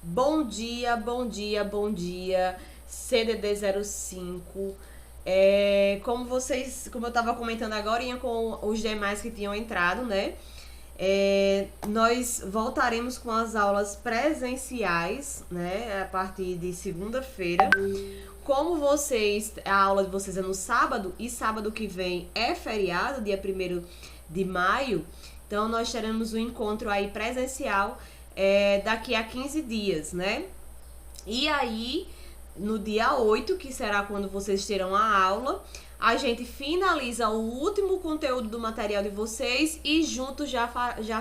Bom dia, bom dia, bom dia, CDD 05. Como eu estava comentando agora com os demais que tinham entrado, né? Nós voltaremos com as aulas presenciais, né? A partir de segunda-feira. Como a aula de vocês é no sábado e sábado que vem é feriado, dia 1º de maio, então nós teremos um encontro aí presencial daqui a 15 dias, né? E aí, no dia 8, que será quando vocês terão a aula, a gente finaliza o último conteúdo do material de vocês e juntos já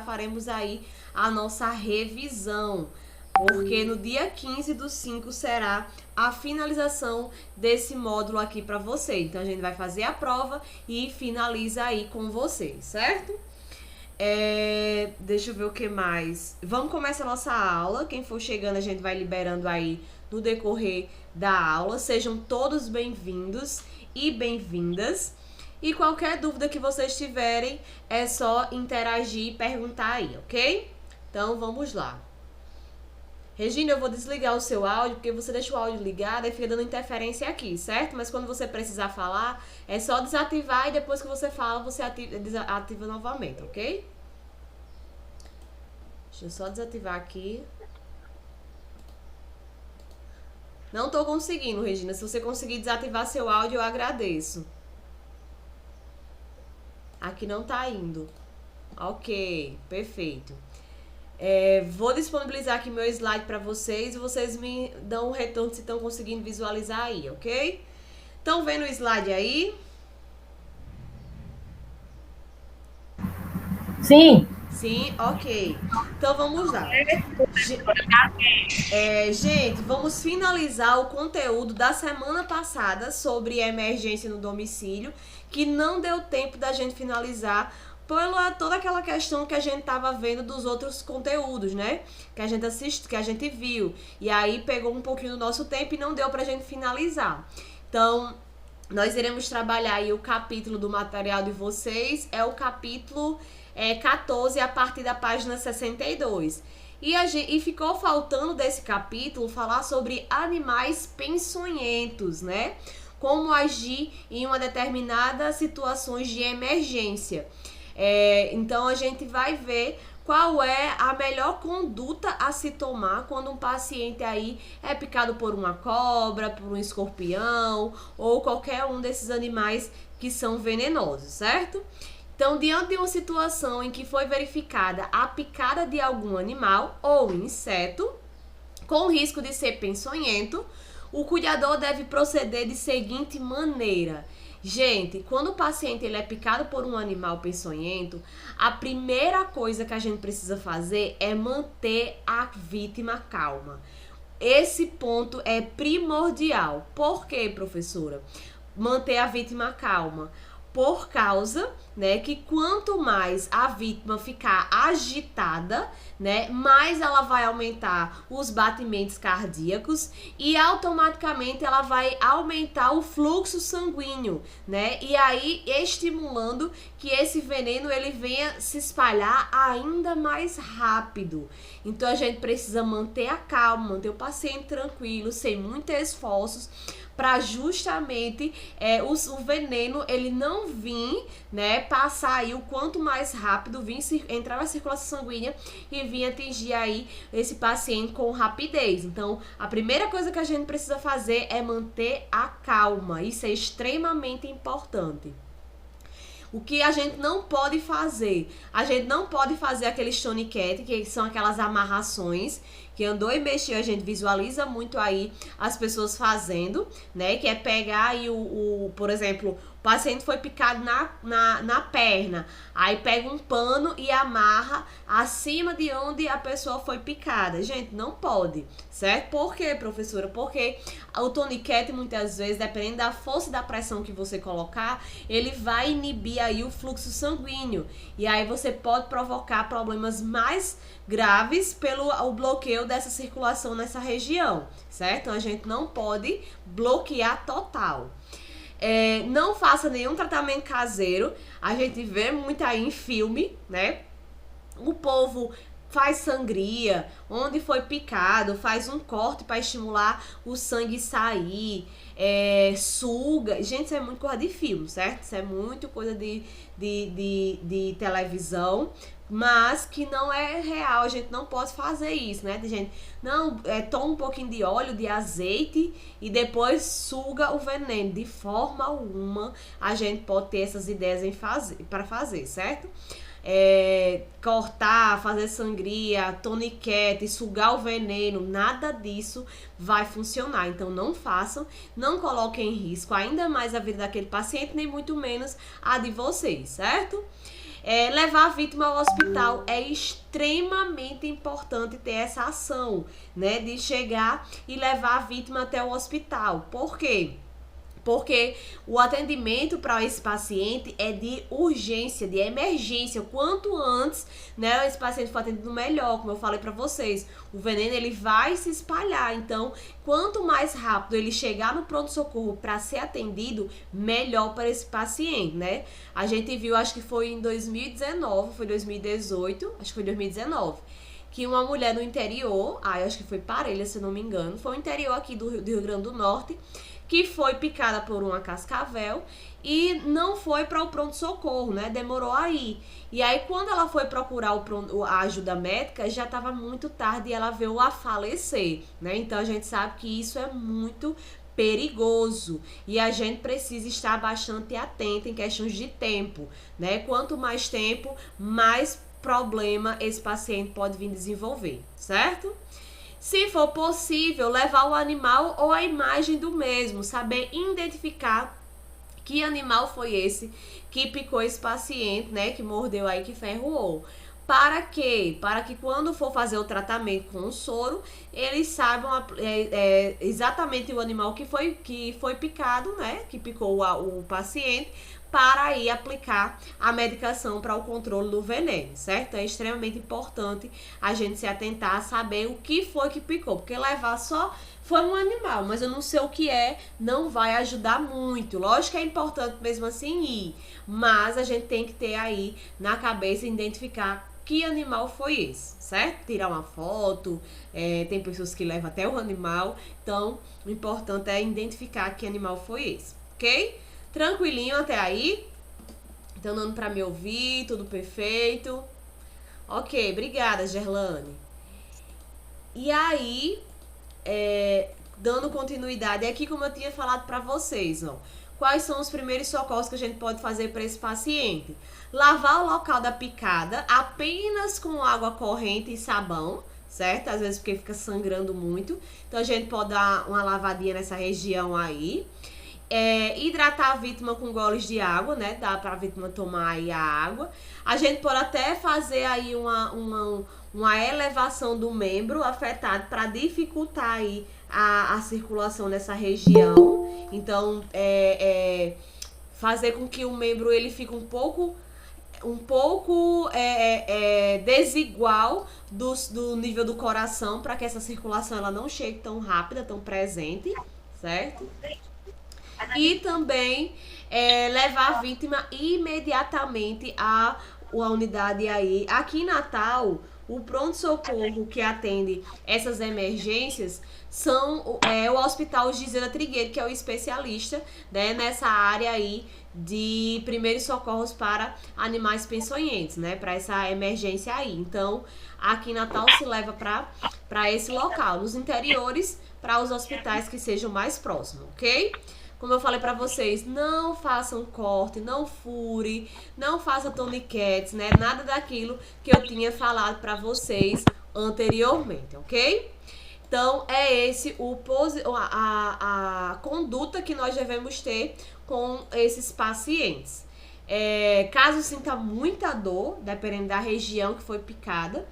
faremos aí a nossa revisão. Porque no dia 15/5 será a finalização desse módulo aqui para vocês. Então a gente vai fazer a prova e finaliza aí com vocês, certo? Deixa eu ver o que mais. Vamos começar a nossa aula. Quem for chegando, a gente vai liberando aí no decorrer da aula. Sejam todos bem-vindos e bem-vindas. E qualquer dúvida que vocês tiverem, é só interagir e perguntar aí, ok? Então vamos lá. Regina, eu vou desligar o seu áudio, porque você deixa o áudio ligado e fica dando interferência aqui, certo? Mas quando você precisar falar, é só desativar e depois que você fala, você ativa novamente, ok? Deixa eu só desativar aqui. Não tô conseguindo, Regina. Se você conseguir desativar seu áudio, eu agradeço. Aqui não tá indo. Ok, perfeito. Vou disponibilizar aqui meu slide para vocês e vocês me dão um retorno se estão conseguindo visualizar aí, ok? Estão vendo o slide aí? Sim. Sim, ok. Então vamos lá. Gente, vamos finalizar o conteúdo da semana passada sobre emergência no domicílio, que não deu tempo da gente finalizar pela toda aquela questão que a gente tava vendo dos outros conteúdos, né? Que a gente assiste, que a gente viu. E aí pegou um pouquinho do nosso tempo e não deu pra gente finalizar. Então, nós iremos trabalhar aí o capítulo do material de vocês, é o capítulo 14, a partir da página 62. E ficou faltando desse capítulo falar sobre animais peçonhentos, né? Como agir em uma determinada situações de emergência. Então a gente vai ver qual é a melhor conduta a se tomar quando um paciente aí é picado por uma cobra, por um escorpião ou qualquer um desses animais que são venenosos, certo? Então, diante de uma situação em que foi verificada a picada de algum animal ou inseto, com risco de ser peçonhento, o cuidador deve proceder de seguinte maneira. Gente, quando o paciente ele é picado por um animal peçonhento, a primeira coisa que a gente precisa fazer é manter a vítima calma. Esse ponto é primordial. Por quê, professora? Manter a vítima calma. Por causa, né, que quanto mais a vítima ficar agitada, né, mais ela vai aumentar os batimentos cardíacos e automaticamente ela vai aumentar o fluxo sanguíneo, né, e aí estimulando que esse veneno ele venha se espalhar ainda mais rápido. Então a gente precisa manter a calma, manter o paciente tranquilo, sem muitos esforços, para justamente o veneno ele não vir, né, passar aí o quanto mais rápido, entrar na circulação sanguínea e vir atingir aí esse paciente com rapidez. Então, a primeira coisa que a gente precisa fazer é manter a calma. Isso é extremamente importante. O que a gente não pode fazer? A gente não pode fazer aqueles toniquete, que são aquelas amarrações, que andou e mexeu, a gente visualiza muito aí as pessoas fazendo, né? Que é pegar aí por exemplo, o paciente foi picado na perna, aí pega um pano e amarra acima de onde a pessoa foi picada. Gente, não pode, certo? Por quê, professora? Porque o toniquete, muitas vezes, dependendo da força e da pressão que você colocar, ele vai inibir aí o fluxo sanguíneo. E aí você pode provocar problemas mais graves pelo o bloqueio dessa circulação nessa região, certo? Então a gente não pode bloquear total. Não faça nenhum tratamento caseiro. A gente vê muito aí em filme, né? O povo faz sangria, onde foi picado, faz um corte para estimular o sangue sair, suga. Gente, isso é muito coisa de filme, certo? Isso é muito coisa de televisão, mas que não é real. A gente não pode fazer isso, né? Gente, não, toma um pouquinho de óleo, de azeite e depois suga o veneno. De forma alguma a gente pode ter essas ideias para fazer, certo? Cortar, fazer sangria, toniquete, sugar o veneno, nada disso vai funcionar. Então não façam, não coloquem em risco ainda mais a vida daquele paciente, nem muito menos a de vocês, certo? Levar a vítima ao hospital é extremamente importante ter essa ação, né, de chegar e levar a vítima até o hospital. Por quê? Porque o atendimento para esse paciente é de urgência, de emergência. Quanto antes, né, esse paciente for atendido, melhor. Como eu falei para vocês, o veneno ele vai se espalhar. Então, quanto mais rápido ele chegar no pronto-socorro para ser atendido, melhor para esse paciente, né? A gente viu, acho que foi em 2019, foi 2018, acho que foi 2019. Que uma mulher no interior, acho que foi Parelha, se não me engano, foi o interior aqui do Rio Grande do Norte, que foi picada por uma cascavel e não foi para o pronto-socorro, né? Demorou a ir. E aí, quando ela foi procurar a ajuda médica, já estava muito tarde e ela veio a falecer, né? Então, a gente sabe que isso é muito perigoso e a gente precisa estar bastante atento em questões de tempo, né? Quanto mais tempo, mais problema esse paciente pode vir desenvolver, certo? Se for possível, levar o animal ou a imagem do mesmo, saber identificar que animal foi esse que picou esse paciente, né, que mordeu aí, que ferroou. Para quê? Para que quando for fazer o tratamento com o soro, eles saibam exatamente o animal que foi picado, né, que picou o paciente, para aí aplicar a medicação para o controle do veneno, certo? É extremamente importante a gente se atentar a saber o que foi que picou, porque levar só foi um animal, mas eu não sei o que não vai ajudar muito. Lógico que é importante mesmo assim ir, mas a gente tem que ter aí na cabeça e identificar que animal foi esse, certo? Tirar uma foto, tem pessoas que levam até o animal, então o importante é identificar que animal foi esse, ok? Tranquilinho até aí? Estão dando pra me ouvir, tudo perfeito? Ok, obrigada, Gerlane. E aí, dando continuidade aqui, como eu tinha falado pra vocês, ó. Quais são os primeiros socorros que a gente pode fazer para esse paciente? Lavar o local da picada apenas com água corrente e sabão, certo? Às vezes porque fica sangrando muito. Então, a gente pode dar uma lavadinha nessa região aí. Hidratar a vítima com goles de água, né? Dá pra vítima tomar aí a água. A gente pode até fazer aí uma elevação do membro afetado para dificultar aí a circulação nessa região. Então, fazer com que o membro ele fique um pouco desigual do nível do coração, para que essa circulação ela não chegue tão rápida, tão presente, certo? E também levar a vítima imediatamente à unidade aí. Aqui em Natal, o pronto-socorro que atende essas emergências são o Hospital Gisela Trigueiro, que é o especialista, né, nessa área aí de primeiros socorros para animais peçonhentos, né, para essa emergência aí. Então, aqui em Natal se leva para esse local. Nos interiores, para os hospitais que sejam mais próximos, ok? Como eu falei pra vocês, não façam corte, não fure, não faça toniquetes, né? Nada daquilo que eu tinha falado pra vocês anteriormente, ok? Então, é esse a conduta que nós devemos ter com esses pacientes. Caso sinta muita dor, dependendo da região que foi picada,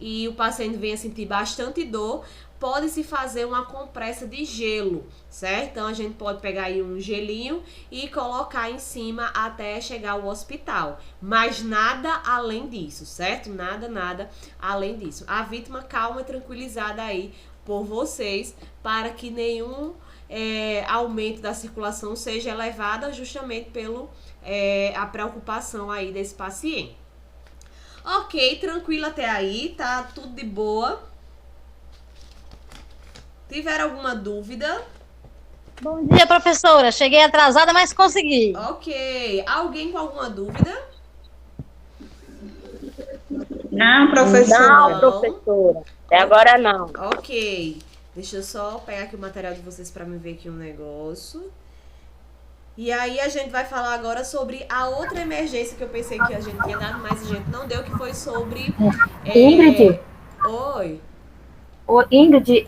e o paciente venha sentir bastante dor, pode-se fazer uma compressa de gelo, certo? Então, a gente pode pegar aí um gelinho e colocar em cima até chegar ao hospital. Mas nada além disso, certo? Nada além disso. A vítima calma e tranquilizada aí por vocês, para que nenhum aumento da circulação seja elevada justamente pelo a preocupação aí desse paciente. Ok, tranquilo até aí, tá tudo de boa. Tiver alguma dúvida? Bom dia, professora. Cheguei atrasada, mas consegui. Ok. Alguém com alguma dúvida? Não, Não, professora. Não. professora. Até O- agora não. Ok. Deixa eu só pegar aqui o material de vocês pra me ver aqui um negócio. E aí a gente vai falar agora sobre a outra emergência que eu pensei que a gente tinha dado, mas a gente não deu, que foi sobre. Ingrid, Oi. Ingrid,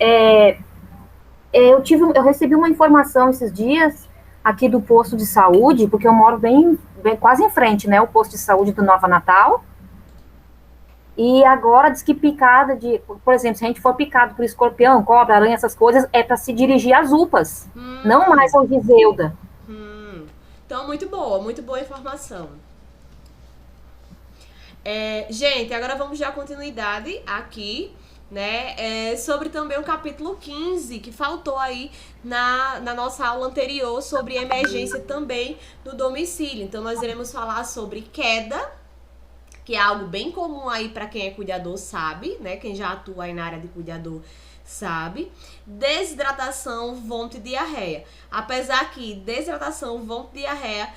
eu recebi uma informação esses dias aqui do posto de saúde, porque eu moro bem quase em frente, né, o posto de saúde do Nova Natal. E agora diz que picada por exemplo, se a gente for picado por escorpião, cobra, aranha, essas coisas, é para se dirigir às UPAs, não mais ao Giseuda. Então, muito boa informação. Gente, agora vamos dar continuidade aqui, né? Sobre também o capítulo 15, que faltou aí na nossa aula anterior, sobre emergência também no domicílio. Então, nós iremos falar sobre queda, que é algo bem comum aí para quem é cuidador sabe, né? Quem já atua aí na área de cuidador sabe. Desidratação, vômito e diarreia. Apesar que desidratação, vômito e diarreia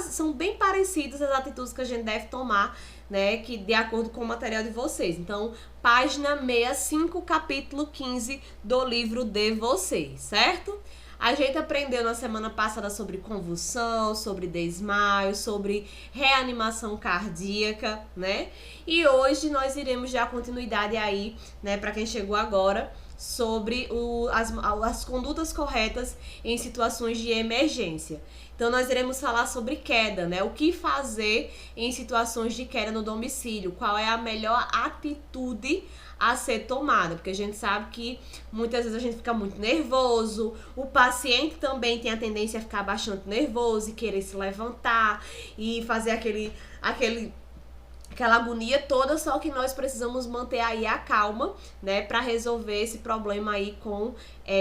são bem parecidas as atitudes que a gente deve tomar, né, que de acordo com o material de vocês. Então, página 65, capítulo 15 do livro de vocês, certo? A gente aprendeu na semana passada sobre convulsão, sobre desmaio, sobre reanimação cardíaca, né? E hoje nós iremos dar continuidade aí, né, para quem chegou agora, sobre as condutas corretas em situações de emergência. Então, nós iremos falar sobre queda, né? O que fazer em situações de queda no domicílio? Qual é a melhor atitude a ser tomada? Porque a gente sabe que muitas vezes a gente fica muito nervoso, o paciente também tem a tendência a ficar bastante nervoso e querer se levantar e fazer aquela agonia toda, só que nós precisamos manter aí a calma, né, para resolver esse problema aí com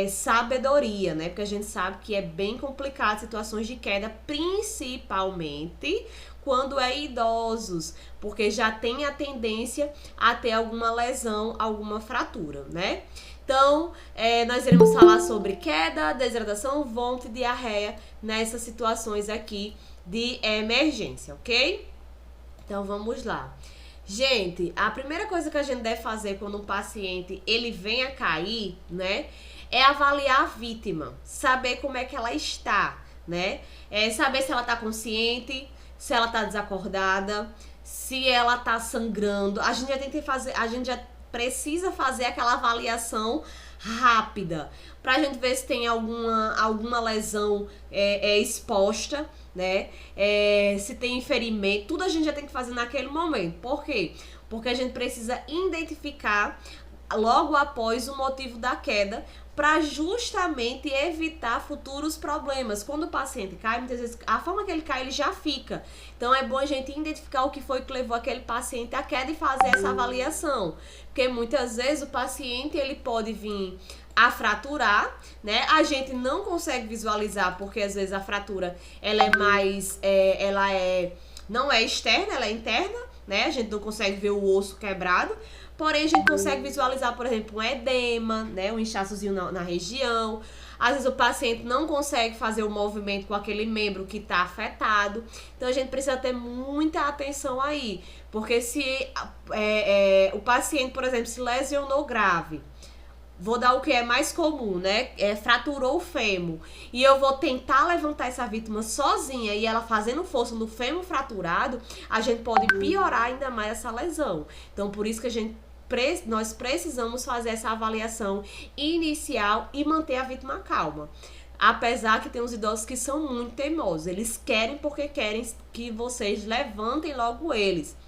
sabedoria, né, porque a gente sabe que é bem complicado situações de queda, principalmente quando é idosos, porque já tem a tendência a ter alguma lesão, alguma fratura, né. Então, nós iremos falar sobre queda, desidratação, vômito e diarreia nessas situações aqui de emergência, ok? Então, vamos lá. Gente, a primeira coisa que a gente deve fazer quando um paciente ele vem a cair, né, é avaliar a vítima, saber como é que ela está, né, saber se ela está consciente, se ela está desacordada, se ela está sangrando. A gente já precisa fazer aquela avaliação rápida pra gente ver se tem alguma lesão exposta, né? Se tem ferimento, tudo a gente já tem que fazer naquele momento. Por quê? Porque a gente precisa identificar logo após o motivo da queda para justamente evitar futuros problemas. Quando o paciente cai, muitas vezes a forma que ele cai, ele já fica. Então é bom a gente identificar o que foi que levou aquele paciente à queda e fazer essa avaliação. Porque muitas vezes o paciente ele pode vir a fraturar, né? A gente não consegue visualizar porque às vezes a fratura ela é mais, não é externa, ela é interna, né? A gente não consegue ver o osso quebrado. Porém, a gente consegue visualizar, por exemplo, um edema, né? Um inchaçozinho na região. Às vezes o paciente não consegue fazer o movimento com aquele membro que está afetado. Então, a gente precisa ter muita atenção aí. Porque se o paciente, por exemplo, se lesionou grave, vou dar o que é mais comum, né? Fraturou o fêmur. E eu vou tentar levantar essa vítima sozinha e ela fazendo força no fêmur fraturado, a gente pode piorar ainda mais essa lesão. Então, por isso que nós precisamos fazer essa avaliação inicial e manter a vítima calma. Apesar que tem uns idosos que são muito teimosos. Eles querem porque querem que vocês levantem logo eles.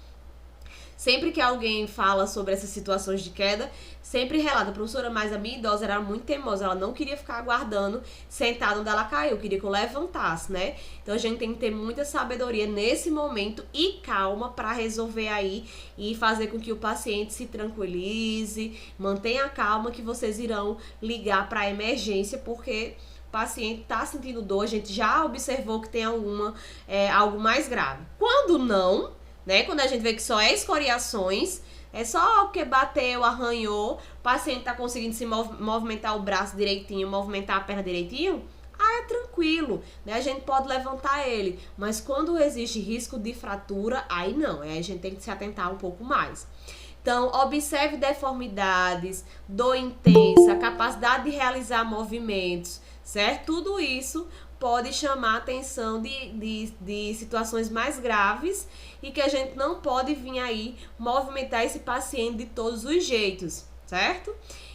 Sempre que alguém fala sobre essas situações de queda, sempre relata, professora, mas a minha idosa era muito teimosa, ela não queria ficar aguardando sentada onde ela caiu, queria que eu levantasse, né? Então a gente tem que ter muita sabedoria nesse momento e calma para resolver aí e fazer com que o paciente se tranquilize, mantenha a calma que vocês irão ligar para a emergência, porque o paciente está sentindo dor, a gente já observou que tem algo mais grave. Quando não, né? Quando a gente vê que só é escoriações, é só porque bateu, arranhou, o paciente tá conseguindo se movimentar o braço direitinho, movimentar a perna direitinho, é tranquilo, né? A gente pode levantar ele, mas quando existe risco de fratura, aí não, aí a gente tem que se atentar um pouco mais. Então, observe deformidades, dor intensa, capacidade de realizar movimentos, certo? Tudo isso pode chamar a atenção de situações mais graves e que a gente não pode vir aí movimentar esse paciente de todos os jeitos, certo?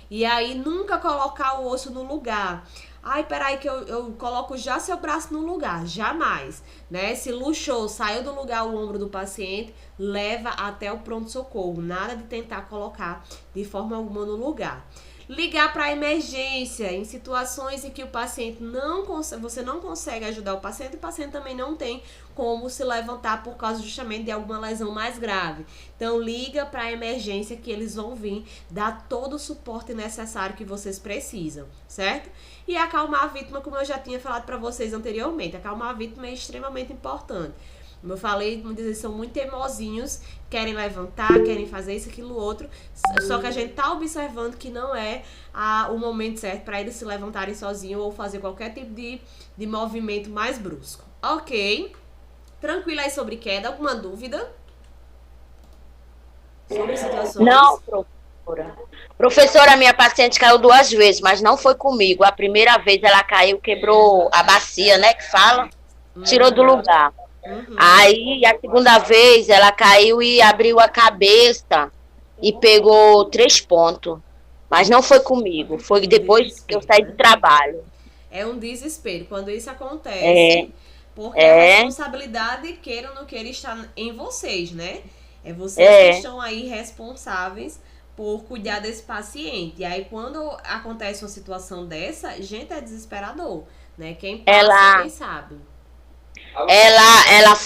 E aí, nunca colocar o osso no lugar. Ai, peraí que eu coloco já seu braço no lugar. Jamais, né? Se luxou, saiu do lugar o ombro do paciente, leva até o pronto-socorro. Nada de tentar colocar de forma alguma no lugar. Ligar para emergência em situações em que o paciente não consegue, você não consegue ajudar o paciente também não tem como se levantar por causa justamente de alguma lesão mais grave. Então liga para a emergência que eles vão vir dar todo o suporte necessário que vocês precisam, certo? E acalmar a vítima, como eu já tinha falado para vocês anteriormente, acalmar a vítima é extremamente importante. Como eu falei, muitas vezes são muito teimosinhos, querem levantar, querem fazer isso, aquilo, outro. Só que a gente tá observando que não é o momento certo para eles se levantarem sozinhos ou fazer qualquer tipo de movimento mais brusco. Ok? Tranquila aí sobre queda. Alguma dúvida? Sobre situações? Não, professora. Professora, minha paciente caiu 2 vezes, mas não foi comigo. A primeira vez ela caiu, quebrou a bacia, né, que fala, tirou do lugar. Aí, a segunda vez, ela caiu e abriu a cabeça e pegou 3 pontos. Mas não foi comigo, foi depois que eu saí do trabalho. É um desespero quando isso acontece, porque a responsabilidade, queira ou não queira, está em vocês, né? É vocês que estão aí responsáveis por cuidar desse paciente. E aí, quando acontece uma situação dessa, gente, é desesperador, né? Quem passa, quem sabe.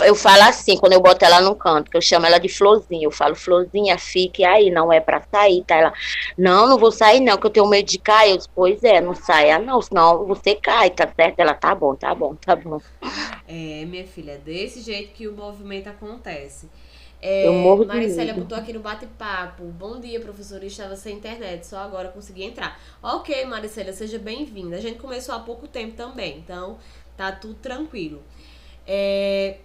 Eu falo assim, quando eu boto ela no canto, que eu chamo ela de Florzinha, eu falo, Florzinha, fique aí, não é pra sair, tá? Ela, não vou sair não, que eu tenho medo de cair. Eu disse, pois é, não saia não, senão você cai, tá certo? Ela, tá bom. Minha filha, é desse jeito que o movimento acontece. Eu morro de Maricélia medo. botou aqui no bate-papo. Bom dia, professora. Estava sem internet, só agora consegui entrar. Ok, Maricélia, seja bem-vinda. A gente começou há pouco tempo também, então tá tudo tranquilo.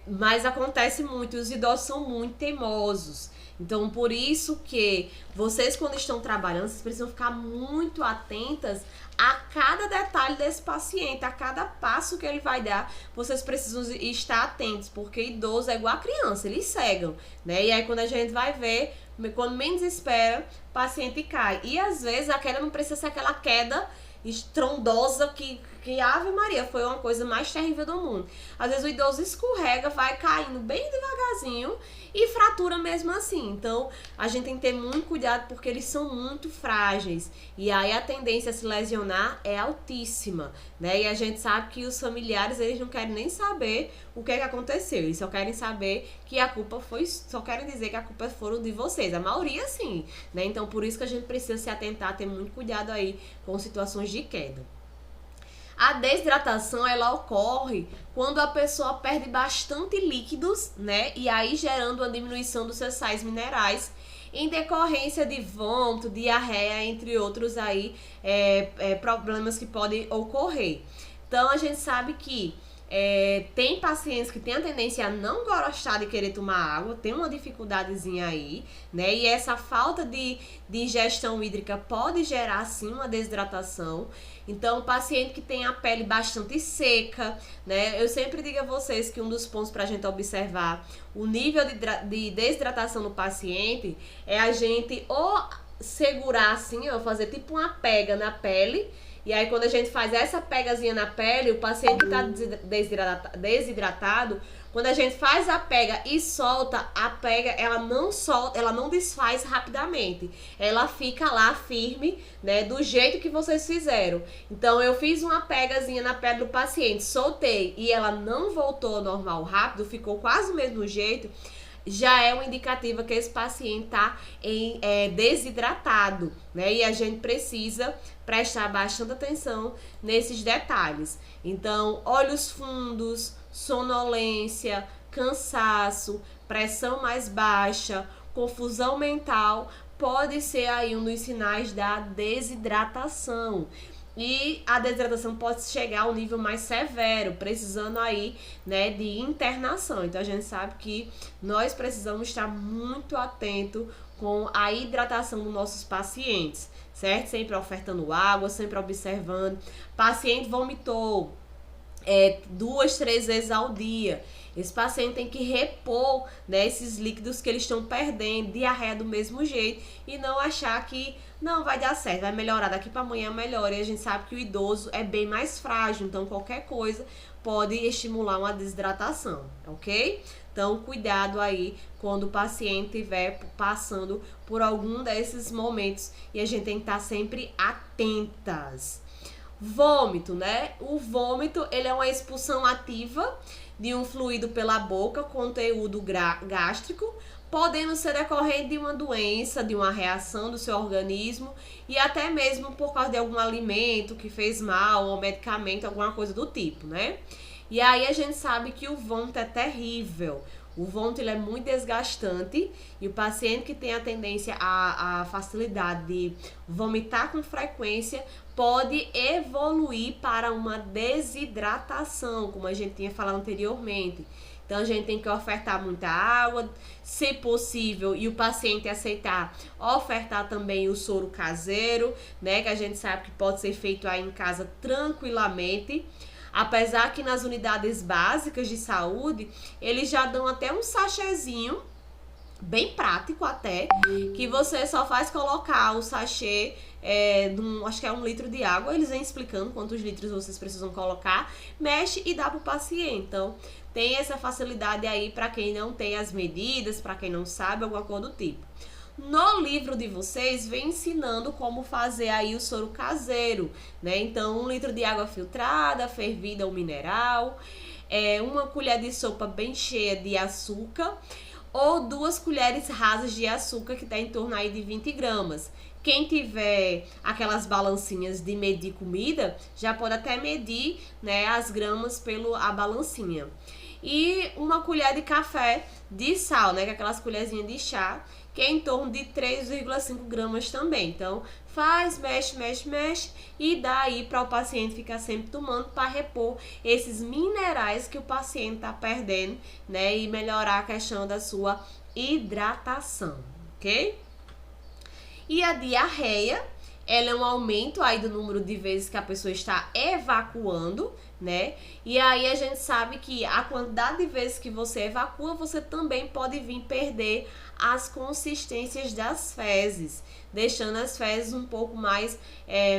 Mas acontece muito, os idosos são muito teimosos. Então, por isso que vocês, quando estão trabalhando, vocês precisam ficar muito atentas a cada detalhe desse paciente, a cada passo que ele vai dar, vocês precisam estar atentos, porque idoso é igual a criança, eles cegam, né? E aí, quando a gente vai ver, quando menos espera, o paciente cai. E às vezes a queda não precisa ser aquela queda estrondosa que Ave Maria, foi uma coisa mais terrível do mundo. Às vezes o idoso escorrega, vai caindo bem devagarzinho e fratura mesmo assim. Então, a gente tem que ter muito cuidado porque eles são muito frágeis. E aí a tendência a se lesionar é altíssima, né? E a gente sabe que os familiares, eles não querem nem saber o que é que aconteceu. Eles só querem saber que a culpa foi... Só querem dizer que a culpa foram de vocês. A maioria, sim, né? Então, por isso que a gente precisa se atentar, ter muito cuidado aí com situações de queda. A desidratação, ela ocorre quando a pessoa perde bastante líquidos, né? E aí gerando uma diminuição dos seus sais minerais em decorrência de vômito, diarreia, entre outros aí problemas que podem ocorrer. Então, a gente sabe que tem pacientes que têm a tendência a não gostar de querer tomar água, tem uma dificuldadezinha aí, né? E essa falta de ingestão hídrica pode gerar, sim, uma desidratação. Então, o paciente que tem a pele bastante seca, né? Eu sempre digo a vocês que um dos pontos para a gente observar o nível de desidratação no paciente é a gente ou segurar assim, ó, fazer tipo uma pega na pele. E aí, quando a gente faz essa pegazinha na pele, o paciente que está desidratado, quando a gente faz a pega e solta, a pega, ela não desfaz rapidamente. Ela fica lá firme, né, do jeito que vocês fizeram. Então, eu fiz uma pegazinha na pele do paciente, soltei e ela não voltou ao normal rápido, ficou quase o mesmo jeito, já é uma indicativa que esse paciente está desidratado, né? E a gente precisa prestar bastante atenção nesses detalhes. Então, olhos fundos, sonolência, cansaço, pressão mais baixa, confusão mental, pode ser aí um dos sinais da desidratação. E a desidratação pode chegar a um nível mais severo, precisando aí, né, de internação. Então a gente sabe que nós precisamos estar muito atento com a hidratação dos nossos pacientes, certo? Sempre ofertando água, sempre observando. Paciente vomitou 2, 3 vezes ao dia. Esse paciente tem que repor, né, esses líquidos que eles estão perdendo, diarreia do mesmo jeito, e não achar que não vai dar certo, vai melhorar daqui para amanhã, melhora. E a gente sabe que o idoso é bem mais frágil, então qualquer coisa pode estimular uma desidratação, ok? Então cuidado aí quando o paciente estiver passando por algum desses momentos, e a gente tem que estar sempre atentas. Vômito, né? O vômito, ele é uma expulsão ativa de um fluido pela boca, conteúdo gástrico, podendo ser decorrente de uma doença, de uma reação do seu organismo, e até mesmo por causa de algum alimento que fez mal, ou medicamento, alguma coisa do tipo, né? E aí a gente sabe que o vômito é terrível. O vômito, ele é muito desgastante, e o paciente que tem a tendência a facilidade de vomitar com frequência pode evoluir para uma desidratação, como a gente tinha falado anteriormente. Então a gente tem que ofertar muita água, se possível, e o paciente aceitar, ofertar também o soro caseiro, né, que a gente sabe que pode ser feito aí em casa tranquilamente. Apesar que nas unidades básicas de saúde, eles já dão até um sachêzinho, bem prático até, que você só faz colocar o sachê, acho que é 1 litro de água, eles vêm explicando quantos litros vocês precisam colocar, mexe e dá pro paciente. Então, tem essa facilidade aí para quem não tem as medidas, para quem não sabe, alguma coisa do tipo. No livro de vocês, vem ensinando como fazer aí o soro caseiro, né? Então, 1 litro de água filtrada, fervida ou mineral, 1 colher de sopa bem cheia de açúcar, ou 2 colheres rasas de açúcar, que está em torno aí de 20 gramas. Quem tiver aquelas balancinhas de medir comida, já pode até medir, né, as gramas a balancinha. E 1 colher de café de sal, né, que é aquelas colherzinhas de chá, que é em torno de 3,5 gramas também. Então, faz, mexe, mexe, mexe, e dá aí para o paciente ficar sempre tomando para repor esses minerais que o paciente está perdendo, né, e melhorar a questão da sua hidratação, ok? E a diarreia, ela é um aumento aí do número de vezes que a pessoa está evacuando, né? E aí a gente sabe que a quantidade de vezes que você evacua, você também pode vir perder as consistências das fezes, deixando as fezes um pouco mais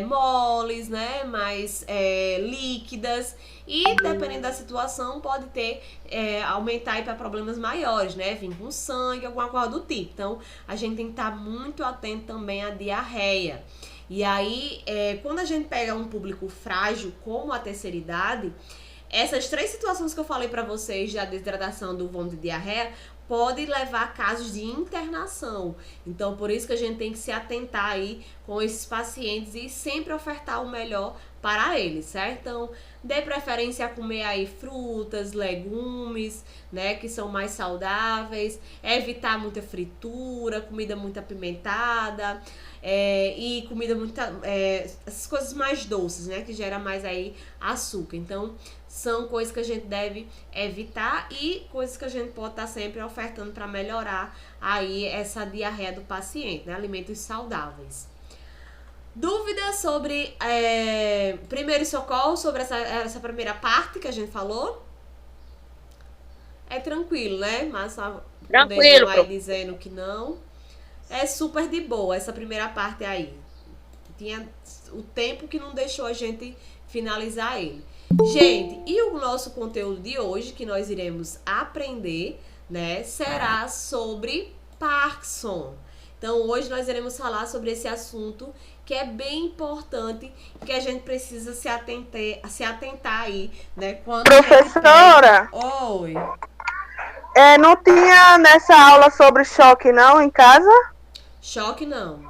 moles, né? Mais líquidas, e dependendo da situação pode ter aumentar aí para problemas maiores, né? Vir com sangue, alguma coisa do tipo. Então a gente tem que estar muito atento também à diarreia. E aí, quando a gente pega um público frágil, como a terceira idade, essas 3 situações que eu falei para vocês, da desidratação, do vômito e diarreia, pode levar a casos de internação. Então, por isso que a gente tem que se atentar aí com esses pacientes e sempre ofertar o melhor para eles, certo? Então, dê preferência a comer aí frutas, legumes, né, que são mais saudáveis, evitar muita fritura, comida muito apimentada, e comida muito, essas coisas mais doces, né, que gera mais aí açúcar. Então, são coisas que a gente deve evitar e coisas que a gente pode estar sempre ofertando para melhorar aí essa diarreia do paciente, né, alimentos saudáveis. Dúvidas sobre primeiro socorro, sobre essa primeira parte que a gente falou? É tranquilo, né? Mas Tranquilo, aí dizendo que não. É super de boa essa primeira parte aí. Tinha o tempo que não deixou a gente finalizar ele. Gente, e o nosso conteúdo de hoje, que nós iremos aprender, né, será sobre Parkinson. Então, hoje nós iremos falar sobre esse assunto que é bem importante, que a gente precisa se atentar aí, né? Quando Professora, Oi. Não tinha nessa aula sobre choque não em casa? Choque não.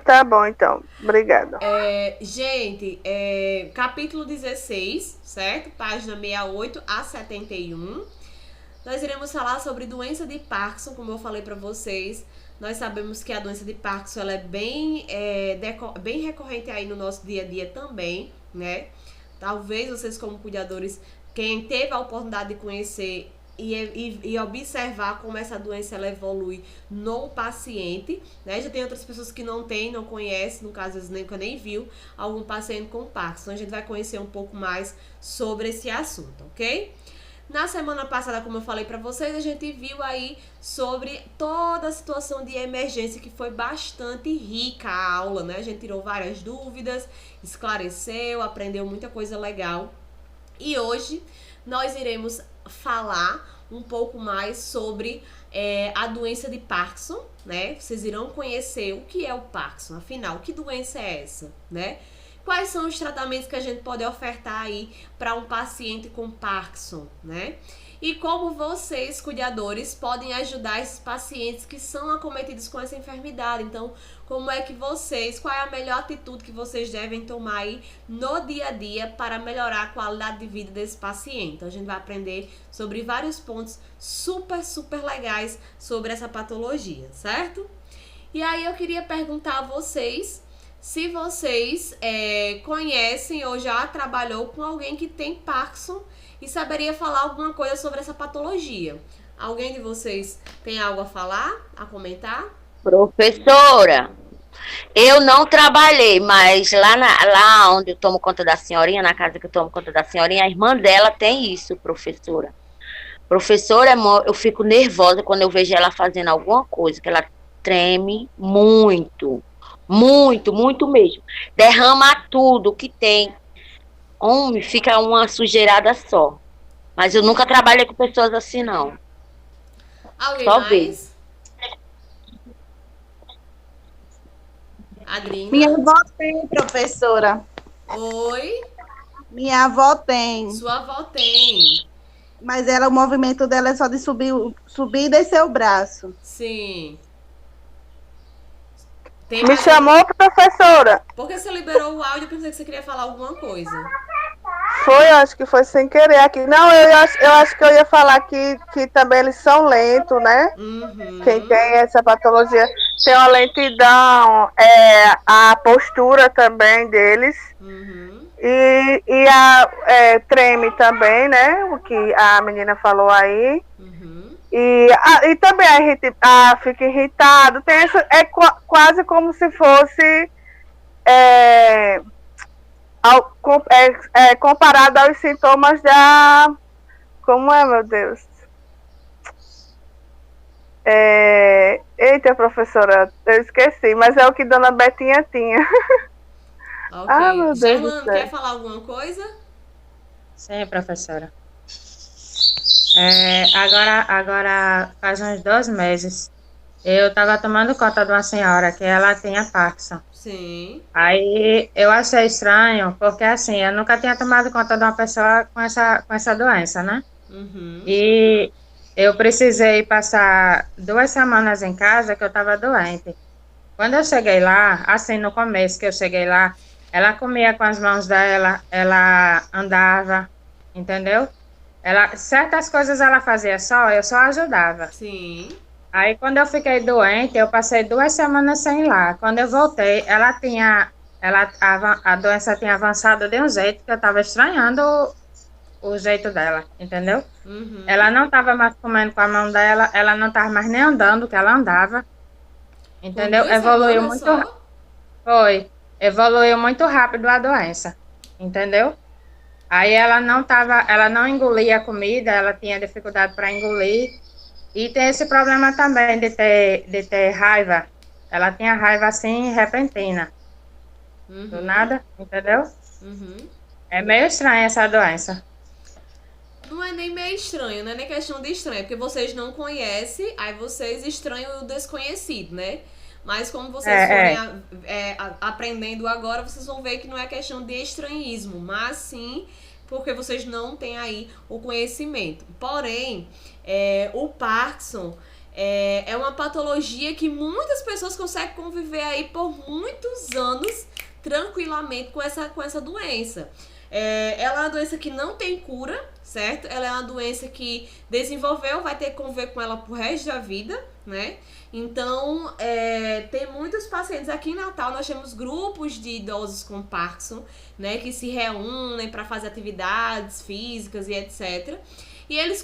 Tá bom então, obrigada. Gente, capítulo 16, certo? Página 68 a 71. Nós iremos falar sobre doença de Parkinson, como eu falei para vocês. Nós sabemos que a doença de Parkinson ela é bem recorrente aí no nosso dia a dia também, né? Talvez vocês como cuidadores, quem teve a oportunidade de conhecer e observar como essa doença ela evolui no paciente, né? Já tem outras pessoas que não conhecem, no caso, às vezes nunca nem viu algum paciente com Parkinson. A gente vai conhecer um pouco mais sobre esse assunto, ok? Na semana passada, como eu falei para vocês, a gente viu aí sobre toda a situação de emergência, que foi bastante rica a aula, né? A gente tirou várias dúvidas, esclareceu, aprendeu muita coisa legal. E hoje nós iremos falar um pouco mais sobre a doença de Parkinson, né? Vocês irão conhecer o que é o Parkinson, afinal, que doença é essa, né? Quais são os tratamentos que a gente pode ofertar aí para um paciente com Parkinson, né? E como vocês, cuidadores, podem ajudar esses pacientes que são acometidos com essa enfermidade. Então, qual é a melhor atitude que vocês devem tomar aí no dia a dia para melhorar a qualidade de vida desse paciente? Então, a gente vai aprender sobre vários pontos super legais sobre essa patologia, certo? E aí eu queria perguntar a vocês se vocês conhecem ou já trabalhou com alguém que tem Parkinson e saberia falar alguma coisa sobre essa patologia. Alguém de vocês tem algo a falar, a comentar? Professora, eu não trabalhei, mas lá onde eu tomo conta da senhorinha, na casa que eu tomo conta da senhorinha, a irmã dela tem isso, professora. Professora, eu fico nervosa quando eu vejo ela fazendo alguma coisa, que ela treme muito. Muito mesmo. Derrama tudo que tem. Fica uma sujeirada só. Mas eu nunca trabalhei com pessoas assim, não. Alguém só mais? Ver. Adrina? Minha avó tem, professora. Oi? Minha avó tem. Sua avó tem. Mas o movimento dela é só de subir e descer o braço. Sim. Me chamou, professora? Por que você liberou o áudio? Eu pensei que você queria falar alguma coisa. Foi, eu acho que foi sem querer aqui. Não, eu acho que eu ia falar que também eles são lentos, né? Uhum. Quem tem essa patologia tem uma lentidão, a postura também deles. Uhum. E treme também, né? O que a menina falou aí. Uhum. E também fica irritado. Tem quase como se fosse comparado aos sintomas da... Como é, meu Deus? Eita, professora, eu esqueci, mas é o que Dona Betinha tinha. Ok. Ah, meu Deus do Germano, céu. quer falar alguma coisa? Sim, professora. Agora faz uns 2 meses, eu estava tomando conta de uma senhora que ela tinha Parkinson. Sim. Aí eu achei estranho, porque assim, eu nunca tinha tomado conta de uma pessoa com essa doença, né? Uhum. E eu precisei passar 2 semanas em casa que eu estava doente. Quando eu cheguei lá, assim, no começo que eu cheguei lá, ela comia com as mãos dela, ela andava, entendeu? Certas coisas ela fazia eu só ajudava. Sim. Aí, quando eu fiquei doente, eu passei 2 semanas sem ir lá. Quando eu voltei, a doença tinha avançado de um jeito que eu estava estranhando o jeito dela, entendeu? Uhum. Ela não estava mais comendo com a mão dela, ela não estava mais nem andando, que ela andava, entendeu? Evoluiu muito. Evoluiu muito rápido a doença, entendeu? Aí ela não engolia a comida, ela tinha dificuldade para engolir. E tem esse problema também de ter raiva. Ela tinha raiva assim, repentina. Uhum. Do nada, entendeu? Uhum. É meio estranha essa doença. Não é nem meio estranho, não é nem questão de estranho, porque vocês não conhecem, aí vocês estranham o desconhecido, né? Mas como vocês forem aprendendo agora, vocês vão ver que não é questão de estranhismo, mas sim porque vocês não têm aí o conhecimento. Porém, o Parkinson é uma patologia que muitas pessoas conseguem conviver aí por muitos anos tranquilamente com essa doença. Ela é uma doença que não tem cura, certo? Ela é uma doença que desenvolveu, vai ter que conviver com ela pro resto da vida, né? Então, tem muitos pacientes aqui em Natal, nós temos grupos de idosos com Parkinson, né? Que se reúnem para fazer atividades físicas e etc. E eles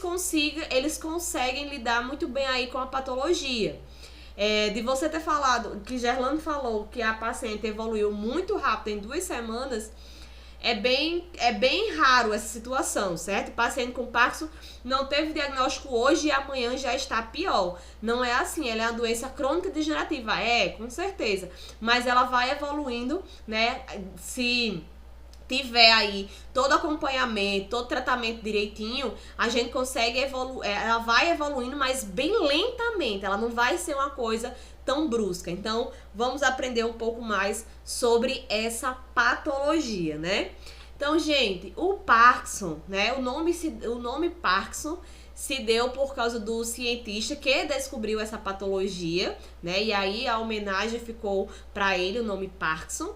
conseguem lidar muito bem aí com a patologia. De você ter falado, que Gerlando falou que a paciente evoluiu muito rápido em 2 semanas, é bem raro essa situação, certo? O paciente com Parkinson não teve diagnóstico hoje e amanhã já está pior. Não é assim, ela é uma doença crônica degenerativa, com certeza. Mas ela vai evoluindo, né? Se tiver aí todo acompanhamento, todo tratamento direitinho, a gente consegue evoluir, ela vai evoluindo, mas bem lentamente, ela não vai ser uma coisa tão brusca. Então, vamos aprender um pouco mais sobre essa patologia, né? Então, gente, o Parkinson, né? O nome Parkinson se deu por causa do cientista que descobriu essa patologia, né? E aí a homenagem ficou para ele, o nome Parkinson.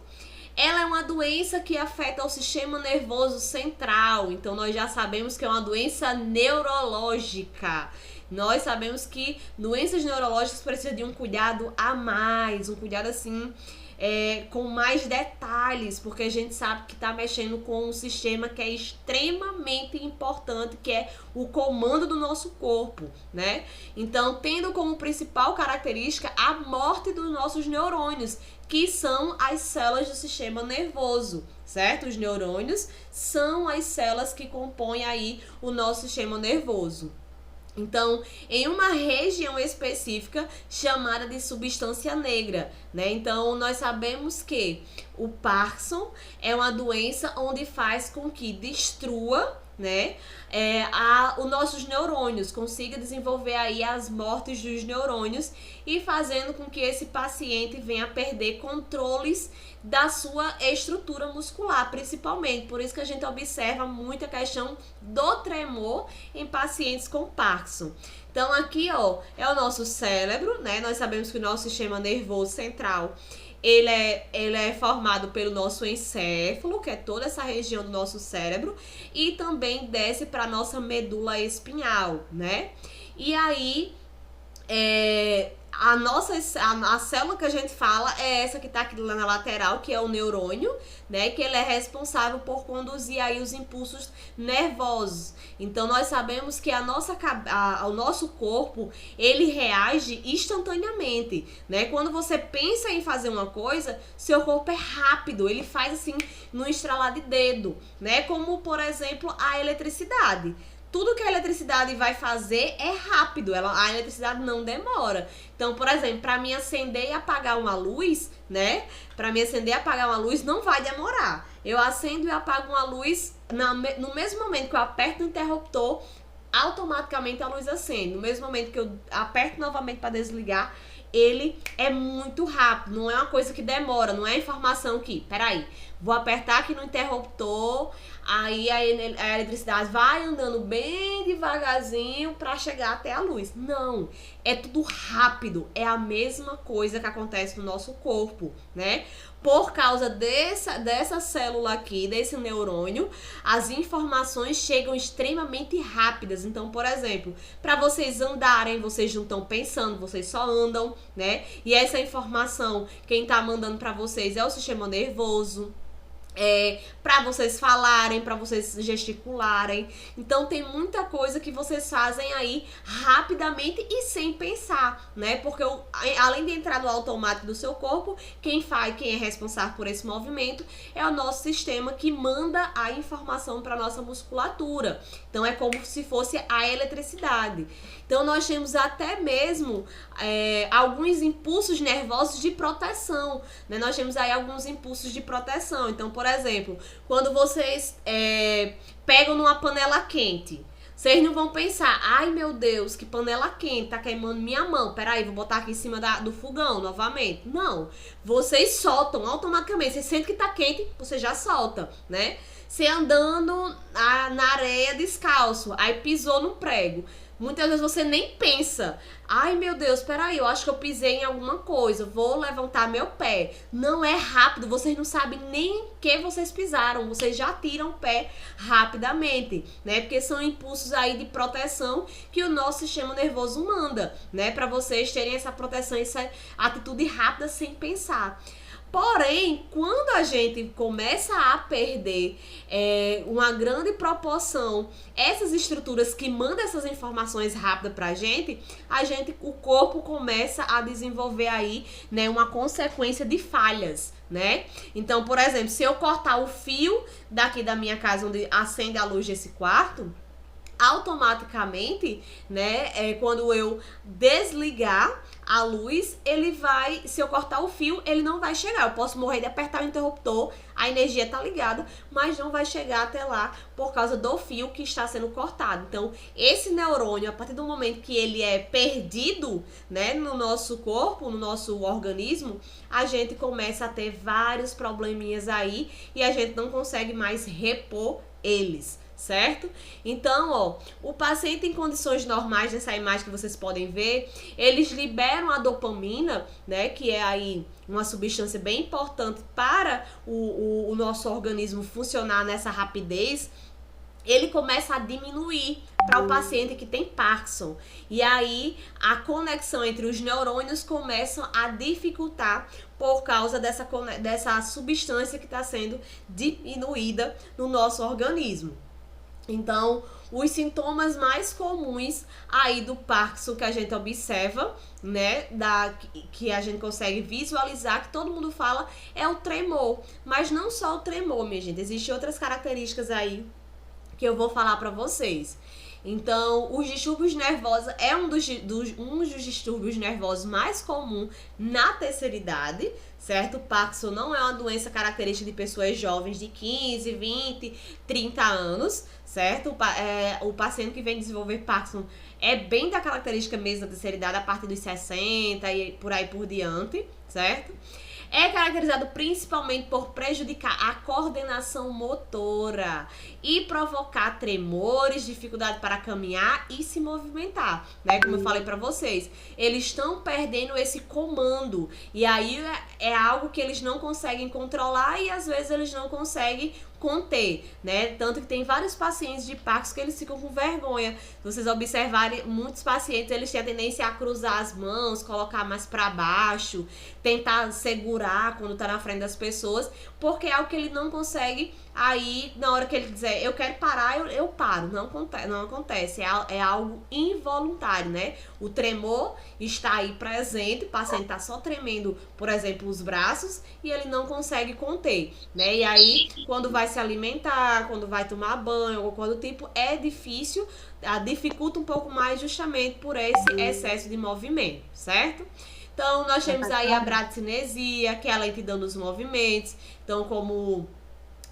Ela é uma doença que afeta o sistema nervoso central, então nós já sabemos que é uma doença neurológica. Nós sabemos que doenças neurológicas precisam de um cuidado a mais, um cuidado assim, com mais detalhes, porque a gente sabe que está mexendo com um sistema que é extremamente importante, que é o comando do nosso corpo, né? Então, tendo como principal característica a morte dos nossos neurônios, que são as células do sistema nervoso, certo? Os neurônios são as células que compõem aí o nosso sistema nervoso. Então, em uma região específica chamada de substância negra, né? Então, nós sabemos que o Parkinson é uma doença onde faz com que destrua, né, os nossos neurônios, consiga desenvolver aí as mortes dos neurônios e fazendo com que esse paciente venha a perder controles da sua estrutura muscular, principalmente. Por isso que a gente observa muito a questão do tremor em pacientes com Parkinson. Então aqui, ó, é o nosso cérebro, né? Nós sabemos que o nosso sistema nervoso central, ele é formado pelo nosso encéfalo, que é toda essa região do nosso cérebro, e também desce para a nossa medula espinhal, né? E aí, a célula que a gente fala é essa que tá aqui lá na lateral, que é o neurônio, né? Que ele é responsável por conduzir aí os impulsos nervosos. Então, nós sabemos que o nosso corpo, ele reage instantaneamente, né? Quando você pensa em fazer uma coisa, seu corpo é rápido, ele faz assim, no estralar de dedo, né? Como, por exemplo, a eletricidade. Tudo que a eletricidade vai fazer é rápido, a eletricidade não demora. Então, por exemplo, para mim acender e apagar uma luz, né? Para mim acender e apagar uma luz não vai demorar. Eu acendo e apago uma luz, no mesmo momento que eu aperto o interruptor, automaticamente a luz acende. No mesmo momento que eu aperto novamente para desligar, ele é muito rápido, não é uma coisa que demora, não é informação que, peraí, vou apertar aqui no interruptor, aí a eletricidade vai andando bem devagarzinho para chegar até a luz. Não, é tudo rápido, é a mesma coisa que acontece no nosso corpo, né? Por causa dessa célula aqui, desse neurônio, as informações chegam extremamente rápidas. Então, por exemplo, para vocês andarem, vocês não estão pensando, vocês só andam, né? E essa informação, quem tá mandando para vocês é o sistema nervoso. Para vocês falarem, para vocês gesticularem. Então tem muita coisa que vocês fazem aí rapidamente e sem pensar, né? Porque além de entrar no automático do seu corpo, quem é responsável por esse movimento é o nosso sistema, que manda a informação para nossa musculatura. Então é como se fosse a eletricidade. Então nós temos até mesmo alguns impulsos nervosos de proteção, né? Nós temos aí alguns impulsos de proteção. Então, por exemplo, quando vocês pegam numa panela quente, vocês não vão pensar, ai meu Deus, que panela quente, tá queimando minha mão, peraí, vou botar aqui em cima do fogão novamente. Não, vocês soltam automaticamente, você sente que tá quente, você já solta, né? Você andando na areia descalço, aí pisou no prego, Muitas vezes você nem pensa. Ai, meu Deus, peraí, eu acho que eu pisei em alguma coisa, vou levantar meu pé. Não é rápido, vocês não sabem nem que vocês pisaram, vocês já tiram o pé rapidamente, né? Porque são impulsos aí de proteção que o nosso sistema nervoso manda, né? Para vocês terem essa proteção, essa atitude rápida sem pensar. Porém, quando a gente começa a perder uma grande proporção, essas estruturas que mandam essas informações rápidas pra gente, o corpo começa a desenvolver aí, né, uma consequência de falhas, né? Então, por exemplo, se eu cortar o fio daqui da minha casa onde acende a luz desse quarto, automaticamente, né, quando eu desligar a luz, se eu cortar o fio, ele não vai chegar. Eu posso morrer de apertar o interruptor, a energia tá ligada, mas não vai chegar até lá por causa do fio que está sendo cortado. Então, esse neurônio, a partir do momento que ele é perdido, né, no nosso corpo, no nosso organismo, a gente começa a ter vários probleminhas aí e a gente não consegue mais repor eles. Certo? Então, ó, o paciente em condições normais, nessa imagem que vocês podem ver, eles liberam a dopamina, né, que é aí uma substância bem importante para o nosso organismo funcionar nessa rapidez. Ele começa a diminuir para o paciente que tem Parkinson. E aí, a conexão entre os neurônios começa a dificultar por causa dessa substância que está sendo diminuída no nosso organismo. Então, os sintomas mais comuns aí do Parkinson que a gente observa, né, que a gente consegue visualizar, que todo mundo fala, é o tremor. Mas não só o tremor, minha gente, existem outras características aí que eu vou falar pra vocês. Então, os distúrbios nervosos é um dos distúrbios nervosos mais comum na terceira idade, certo? O Parkinson não é uma doença característica de pessoas jovens de 15, 20, 30 anos, certo? O paciente que vem desenvolver Parkinson é bem da característica mesmo da terceira idade, a partir dos 60 e por aí por diante, certo? É caracterizado principalmente por prejudicar a coordenação motora e provocar tremores, dificuldade para caminhar e se movimentar, né? Como eu falei para vocês, eles estão perdendo esse comando e aí é algo que eles não conseguem controlar e às vezes eles não conseguem conter, né? Tanto que tem vários pacientes de Parkinson que eles ficam com vergonha. Se vocês observarem, muitos pacientes, eles têm a tendência a cruzar as mãos, colocar mais para baixo, tentar segurar quando tá na frente das pessoas, porque é algo que ele não consegue. Aí, na hora que ele dizer, eu quero parar, eu paro. Não acontece. É algo involuntário, né? O tremor está aí presente, o paciente tá só tremendo, por exemplo, os braços, e ele não consegue conter, né? E aí, quando vai se alimentar, quando vai tomar banho, ou quando tipo, é difícil, dificulta um pouco mais justamente por esse excesso de movimento, certo? Então, nós temos aí a bradicinesia, que é a lentidão dos movimentos. Então, como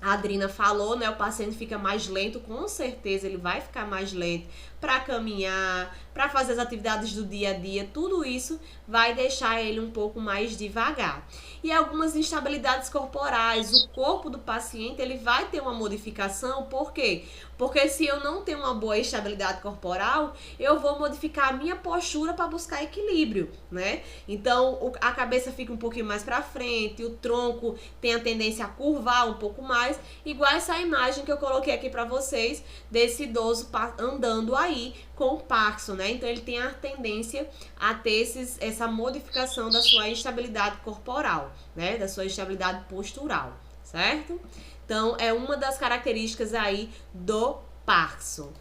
a Adrina falou, né, o paciente fica mais lento, com certeza ele vai ficar mais lento para caminhar, para fazer as atividades do dia a dia, tudo isso vai deixar ele um pouco mais devagar. E algumas instabilidades corporais, o corpo do paciente, ele vai ter uma modificação, por quê? Porque se eu não tenho uma boa estabilidade corporal, eu vou modificar a minha postura para buscar equilíbrio, né? Então, a cabeça fica um pouquinho mais para frente, o tronco tem a tendência a curvar um pouco mais, igual essa imagem que eu coloquei aqui para vocês, desse idoso andando aí com Parkinson, né? Então, ele tem a tendência a ter essa modificação da sua estabilidade corporal, né? Da sua estabilidade postural, certo? Então, é uma das características aí do Parkinson.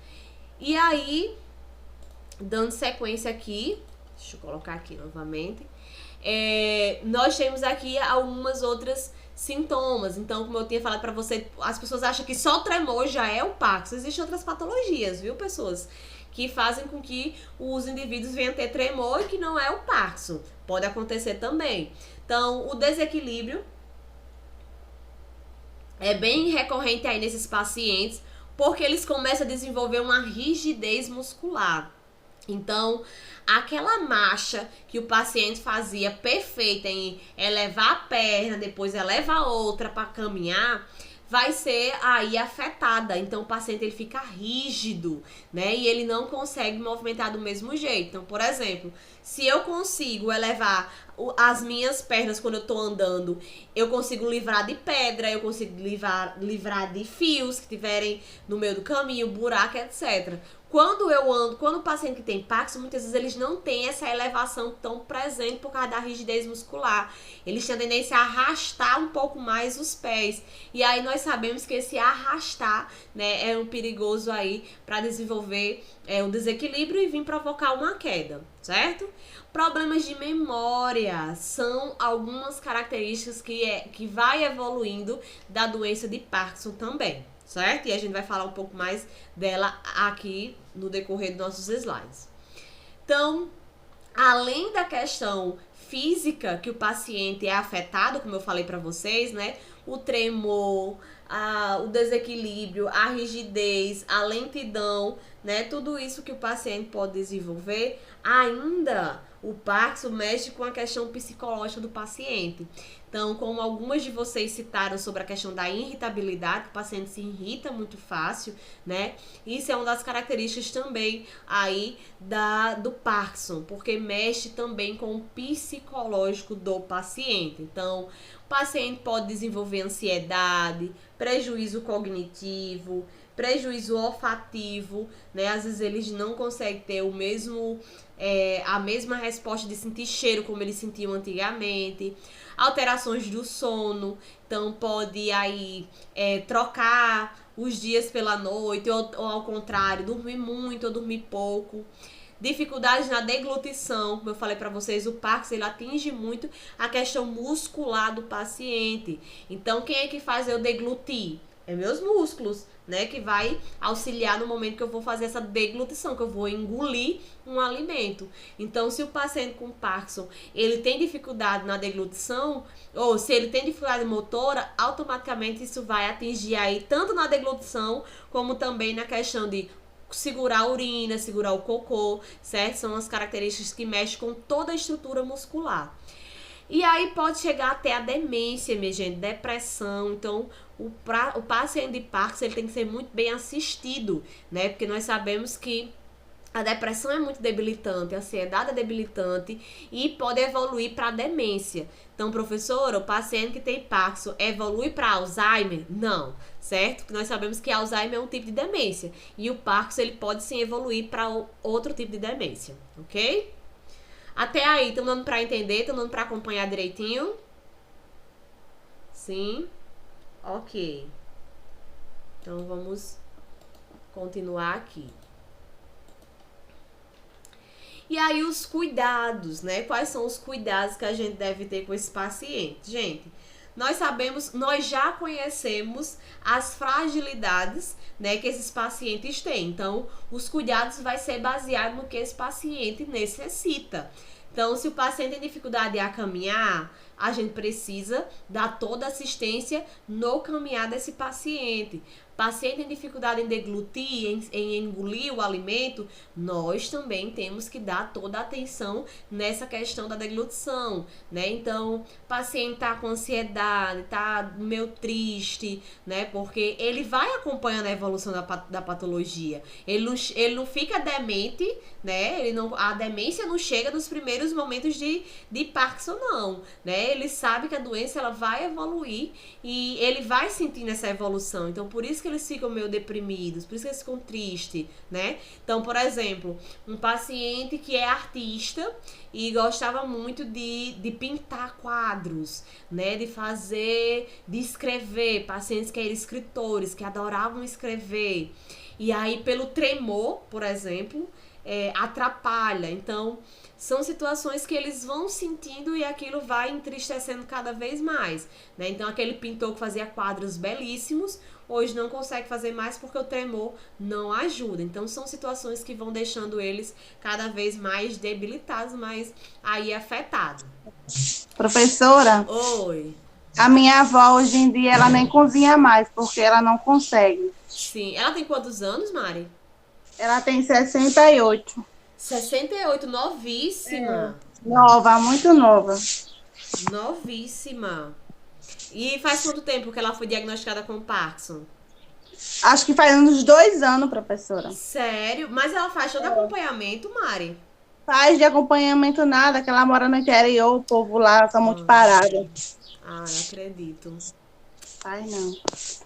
E aí, dando sequência aqui, deixa eu colocar aqui novamente, nós temos aqui algumas outras sintomas. Então, como eu tinha falado pra você, as pessoas acham que só o tremor já é o Parkinson. Existem outras patologias, viu, pessoas? Que fazem com que os indivíduos venham a ter tremor e que não é o Parkinson. Pode acontecer também. Então, o desequilíbrio é bem recorrente aí nesses pacientes, porque eles começam a desenvolver uma rigidez muscular. Então, aquela marcha que o paciente fazia perfeita em elevar a perna, depois eleva a outra para caminhar, vai ser aí afetada. Então o paciente ele fica rígido, né? E ele não consegue movimentar do mesmo jeito. Então, por exemplo, se eu consigo elevar as minhas pernas quando eu tô andando, eu consigo livrar de pedra, eu consigo livrar de fios que tiverem no meio do caminho, buraco, etc. Quando eu ando, quando o paciente que tem Parkinson, muitas vezes eles não têm essa elevação tão presente por causa da rigidez muscular. Eles têm a tendência a arrastar um pouco mais os pés. E aí nós sabemos que esse arrastar, né, é um perigoso aí para desenvolver um desequilíbrio e vir provocar uma queda, certo? Problemas de memória são algumas características que vai evoluindo da doença de Parkinson também, certo? E a gente vai falar um pouco mais dela aqui no decorrer dos nossos slides. Então, além da questão física que o paciente é afetado, como eu falei para vocês, né? O tremor, o desequilíbrio, a rigidez, a lentidão, né? Tudo isso que o paciente pode desenvolver, ainda o Parkinson mexe com a questão psicológica do paciente. Então, como algumas de vocês citaram sobre a questão da irritabilidade, o paciente se irrita muito fácil, né? Isso é uma das características também aí do Parkinson, porque mexe também com o psicológico do paciente. Então, o paciente pode desenvolver ansiedade, prejuízo cognitivo, prejuízo olfativo, né? Às vezes eles não conseguem ter a mesma resposta de sentir cheiro como eles sentiam antigamente. Alterações do sono, então pode aí trocar os dias pela noite, ou ao contrário, dormir muito ou dormir pouco. Dificuldades na deglutição, como eu falei para vocês, o Parkinson ele atinge muito a questão muscular do paciente. Então, quem é que faz eu deglutir? É meus músculos, né? Que vai auxiliar no momento que eu vou fazer essa deglutição, que eu vou engolir um alimento. Então, se o paciente com Parkinson, ele tem dificuldade na deglutição, ou se ele tem dificuldade motora, automaticamente isso vai atingir aí tanto na deglutição, como também na questão de segurar a urina, segurar o cocô, certo? São as características que mexem com toda a estrutura muscular. E aí pode chegar até a demência, minha gente, depressão. Então, o paciente de Parkinson ele tem que ser muito bem assistido, né? Porque nós sabemos que a depressão é muito debilitante, a ansiedade é debilitante e pode evoluir para demência. Então, professora, o paciente que tem Parkinson evolui para Alzheimer? Não, certo? Porque nós sabemos que Alzheimer é um tipo de demência e o Parkinson ele pode sim evoluir para outro tipo de demência, ok? Até aí, estão dando para entender? Estão dando para acompanhar direitinho? Sim? Ok. Então, vamos continuar aqui. E aí, os cuidados, né? Quais são os cuidados que a gente deve ter com esse paciente? Gente, nós sabemos, nós já conhecemos as fragilidades, né, que esses pacientes têm. Então, os cuidados vai ser baseado no que esse paciente necessita. Então, se o paciente tem dificuldade a caminhar, a gente precisa dar toda a assistência no caminhar desse paciente. Paciente tem dificuldade em deglutir, em engolir o alimento, nós também temos que dar toda a atenção nessa questão da deglutição, né? Então, o paciente tá com ansiedade, tá meio triste, né? Porque ele vai acompanhando a evolução da patologia. Ele não fica demente, né? A demência não chega nos primeiros momentos de Parkinson, não, né? Ele sabe que a doença ela vai evoluir e ele vai sentindo essa evolução. Então, por isso que eles ficam meio deprimidos, por isso que eles ficam tristes, né? Então, por exemplo, um paciente que é artista e gostava muito de pintar quadros, né? De escrever, pacientes que eram escritores, que adoravam escrever. E aí, pelo tremor, por exemplo, atrapalha. Então, são situações que eles vão sentindo e aquilo vai entristecendo cada vez mais, né? Então, aquele pintor que fazia quadros belíssimos, hoje não consegue fazer mais porque o tremor não ajuda. Então, são situações que vão deixando eles cada vez mais debilitados, mais aí afetados. Professora, Oi. a minha avó hoje em dia, ela nem cozinha mais, porque ela não consegue. Sim. Ela tem quantos anos, Mari? Ela tem 68. 68, novíssima. Nova, muito nova. Novíssima. E faz quanto tempo que ela foi diagnosticada com Parkinson? Acho que faz uns 2 anos, professora. Sério? Mas ela faz todo acompanhamento, Mari? Faz de acompanhamento nada, que ela mora no interior, o povo lá tá muito parado. Ah, não acredito. Faz não.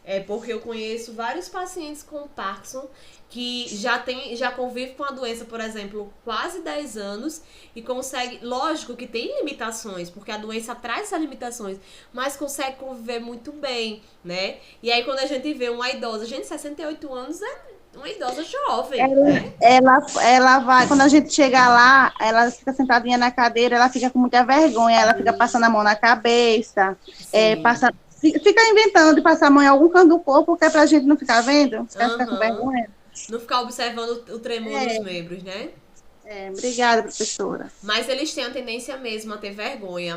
É porque eu conheço vários pacientes com Parkinson que já convive com a doença, por exemplo, quase 10 anos e consegue, lógico que tem limitações, porque a doença traz essas limitações, mas consegue conviver muito bem, né? E aí quando a gente vê uma idosa, gente, 68 anos é uma idosa jovem, né? Ela vai, quando a gente chega lá, ela fica sentadinha na cadeira, ela fica com muita vergonha, ela fica passando a mão na cabeça, fica inventando de passar a mão em algum canto do corpo, que é pra gente não ficar vendo, ela fica com vergonha. Não ficar observando o tremor dos membros, né? Obrigada, professora. Mas eles têm a tendência mesmo a ter vergonha.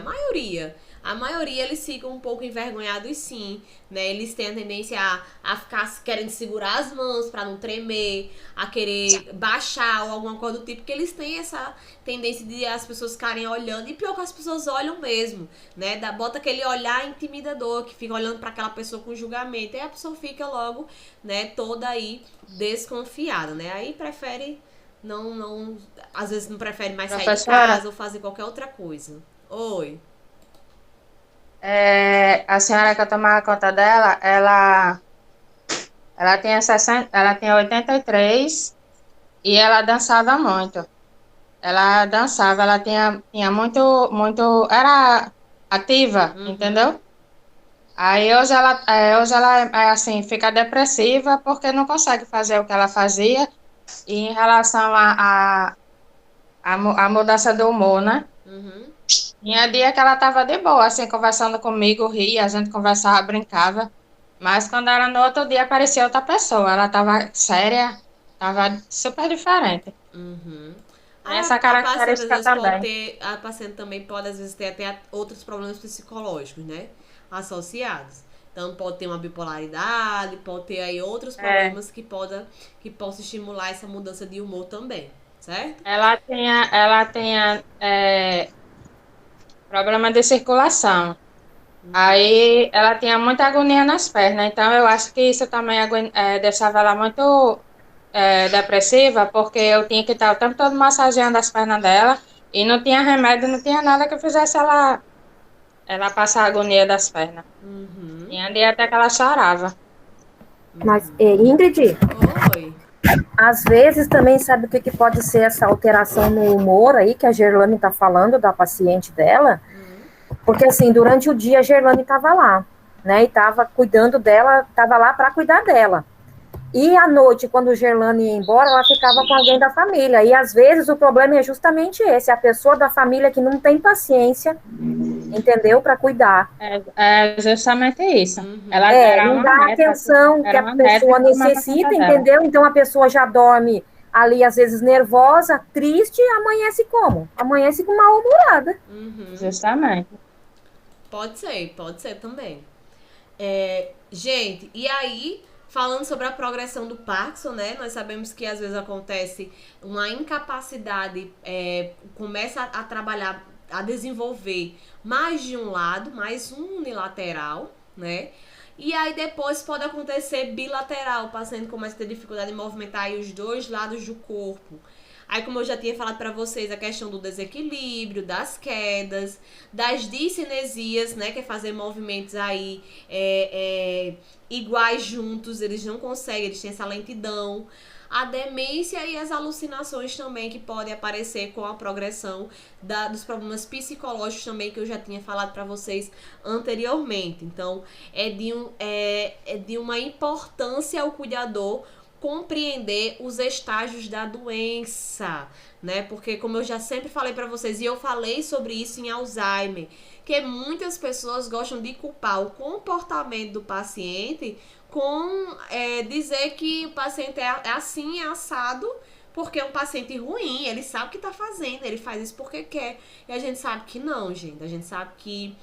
A maioria eles ficam um pouco envergonhados, sim, né? Eles têm a tendência a ficar querendo segurar as mãos para não tremer, a querer baixar ou alguma coisa do tipo, porque eles têm essa tendência de as pessoas ficarem olhando, e pior que as pessoas olham mesmo, né? Bota aquele olhar intimidador, que fica olhando para aquela pessoa com julgamento, e a pessoa fica logo, né, toda aí desconfiada, né? Aí prefere não, às vezes não prefere mais sair de casa ou fazer qualquer outra coisa. Oi. A senhora que eu tomava conta dela, ela tem 83 e ela dançava muito. Ela dançava, ela tinha muito, era ativa, entendeu? Aí hoje ela assim, fica depressiva porque não consegue fazer o que ela fazia. E em relação à mudança do humor, né? Tinha dia que ela tava de boa, assim, conversando comigo, ria, a gente conversava, brincava. Mas quando era no outro dia, aparecia outra pessoa. Ela tava séria, tava super diferente. Essa característica também. A paciente também pode, às vezes, ter até outros problemas psicológicos, né? Associados. Então, pode ter uma bipolaridade, pode ter aí outros problemas que possam estimular essa mudança de humor também, certo? Ela tinha problema de circulação. Aí, ela tinha muita agonia nas pernas. Então, eu acho que isso também deixava ela muito depressiva, porque eu tinha que estar o tempo todo massageando as pernas dela e não tinha remédio, não tinha nada que fizesse ela passar a agonia das pernas. Tinha dia até que ela chorava. Mas, Ingrid? Oi. Às vezes também sabe o que pode ser essa alteração no humor aí, que a Gerlane está falando, da paciente dela? Porque, assim, durante o dia a Gerlane estava lá, né, e estava cuidando dela, estava lá para cuidar dela. E à noite, quando a Gerlane ia embora, ela ficava com alguém da família. E às vezes o problema é justamente esse, a pessoa da família que não tem paciência, entendeu? Para cuidar. É justamente isso. Ela não dá a atenção que a pessoa necessita, entendeu? Então a pessoa já dorme ali, às vezes, nervosa, triste, e amanhece como? Amanhece com mal-humorada. Justamente. Pode ser também. Gente, e aí... Falando sobre a progressão do Parkinson, né? Nós sabemos que às vezes acontece uma incapacidade, começa a trabalhar, a desenvolver mais de um lado, mais um unilateral, né? E aí depois pode acontecer bilateral, o paciente começa a ter dificuldade em movimentar aí os dois lados do corpo. Aí, como eu já tinha falado para vocês, a questão do desequilíbrio, das quedas, das discinesias, né, que é fazer movimentos aí iguais juntos, eles não conseguem, eles têm essa lentidão. A demência e as alucinações também que podem aparecer com a progressão dos problemas psicológicos também, que eu já tinha falado para vocês anteriormente. Então, é de uma importância ao cuidador compreender os estágios da doença, né? Porque, como eu já sempre falei para vocês, e eu falei sobre isso em Alzheimer, que muitas pessoas gostam de culpar o comportamento do paciente com dizer que o paciente é assim, é assado, porque é um paciente ruim, ele sabe o que tá fazendo, ele faz isso porque quer. E a gente sabe que não, gente. A gente sabe que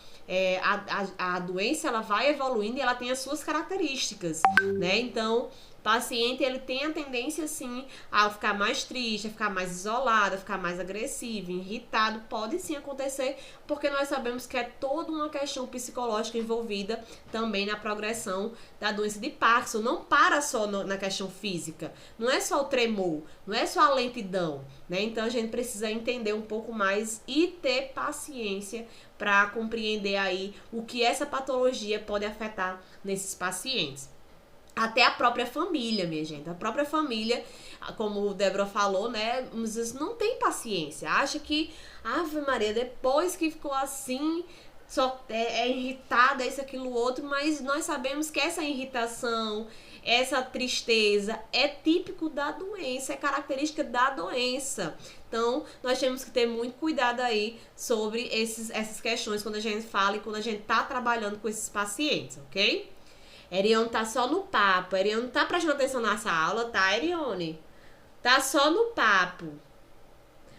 a doença, ela vai evoluindo e ela tem as suas características, né? Então, paciente, ele tem a tendência, sim, a ficar mais triste, a ficar mais isolado, a ficar mais agressivo, irritado. Pode sim acontecer, porque nós sabemos que é toda uma questão psicológica envolvida também na progressão da doença de Parkinson. Não para só na questão física, não é só o tremor, não é só a lentidão, né? Então a gente precisa entender um pouco mais e ter paciência para compreender aí o que essa patologia pode afetar nesses pacientes. Até a própria família, minha gente. A própria família, como o Débora falou, né? Às vezes não tem paciência. Acha que, Ave Maria, depois que ficou assim, só é irritada, isso, aquilo, outro. Mas nós sabemos que essa irritação, essa tristeza é típico da doença, é característica da doença. Então, nós temos que ter muito cuidado aí sobre essas questões quando a gente fala e quando a gente tá trabalhando com esses pacientes, ok? Erione tá só no papo. Erione não tá prestando atenção nessa aula, tá, Erione? Tá só no papo.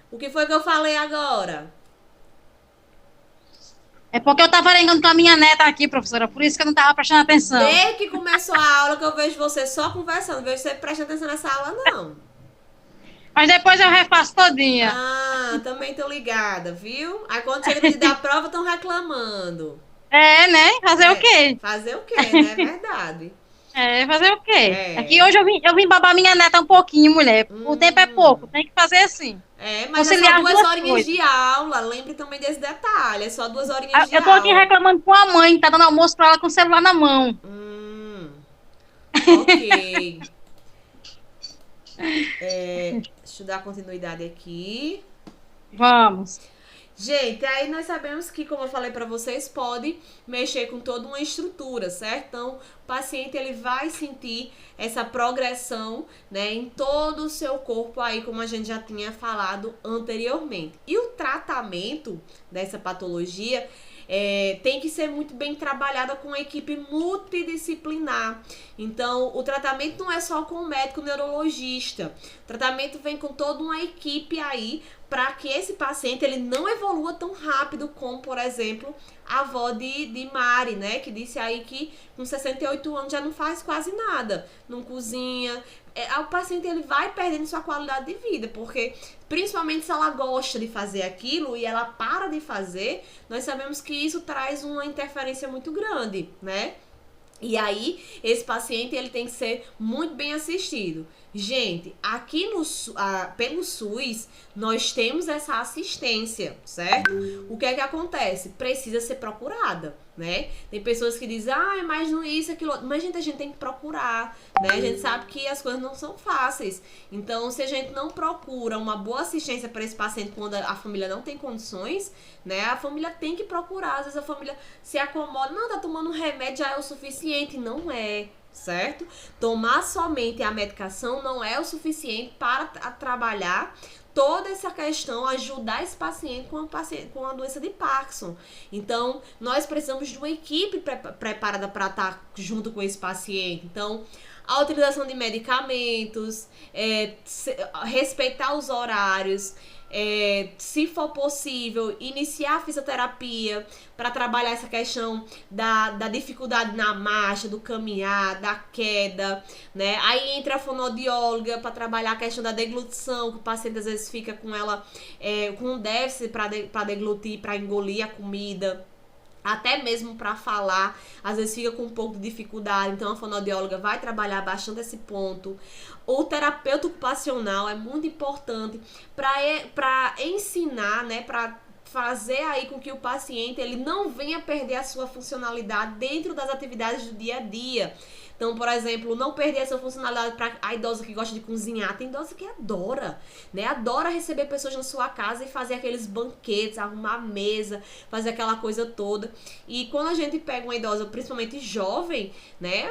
O que foi que eu falei agora? É porque eu tava arengando com a minha neta aqui, professora, por isso que eu não tava prestando atenção. Desde que começou a aula que eu vejo você só conversando, vejo você prestando atenção nessa aula, não. Mas depois eu refaço todinha. Ah, também tô ligada, viu? Aí quando chega de dar prova, estão reclamando. É, né? Fazer o quê? Fazer o quê, né? É verdade. É, fazer o quê? É. É que hoje eu vim babar minha neta um pouquinho, mulher. O tempo é pouco, tem que fazer assim. É, mas é Auxiliar só 2 duas horinhas coisas. de aula. Lembre também desse detalhe. É só 2 horinhas de Eu tô aula. aqui reclamando com a mãe, tá dando almoço pra ela com o celular na mão. Ok. Deixa eu dar continuidade aqui. Vamos. Gente, aí nós sabemos que, como eu falei pra vocês, pode mexer com toda uma estrutura, certo? Então, o paciente, ele vai sentir essa progressão, né, em todo o seu corpo aí, como a gente já tinha falado anteriormente. E o tratamento dessa patologia tem que ser muito bem trabalhada com uma equipe multidisciplinar. Então, o tratamento não é só com o médico neurologista. O tratamento vem com toda uma equipe aí para que esse paciente ele não evolua tão rápido como, por exemplo, a avó de Mari, né? Que disse aí que com 68 anos já não faz quase nada, não cozinha. O paciente ele vai perdendo sua qualidade de vida, porque principalmente se ela gosta de fazer aquilo e ela para de fazer, nós sabemos que isso traz uma interferência muito grande, né? E aí, esse paciente ele tem que ser muito bem assistido. Gente, aqui pelo SUS, nós temos essa assistência, certo? O que é que acontece? Precisa ser procurada, né? Tem pessoas que dizem, mas não isso, aquilo outro. Mas, gente, a gente tem que procurar, né? A gente sabe que as coisas não são fáceis. Então, se a gente não procura uma boa assistência para esse paciente quando a família não tem condições, né? A família tem que procurar. Às vezes a família se acomoda, não, tá tomando um remédio, já é o suficiente. Não é, certo? Tomar somente a medicação não é o suficiente para trabalhar toda essa questão, ajudar esse paciente com a doença de Parkinson. Então, nós precisamos de uma equipe preparada para estar junto com esse paciente. Então, a utilização de medicamentos, respeitar os horários, se for possível, iniciar a fisioterapia para trabalhar essa questão da dificuldade na marcha, do caminhar, da queda, né? Aí entra a fonoaudióloga para trabalhar a questão da deglutição, que o paciente às vezes fica com ela com um déficit para deglutir, para engolir a comida. Até mesmo para falar, às vezes fica com um pouco de dificuldade, então a fonoaudióloga vai trabalhar bastante esse ponto. O terapeuta ocupacional é muito importante para ensinar, né, para fazer aí com que o paciente ele não venha perder a sua funcionalidade dentro das atividades do dia a dia. Então, por exemplo, não perder essa funcionalidade para a idosa que gosta de cozinhar. Tem idosa que adora, né? Adora receber pessoas na sua casa e fazer aqueles banquetes, arrumar a mesa, fazer aquela coisa toda. E quando a gente pega uma idosa, principalmente jovem, né?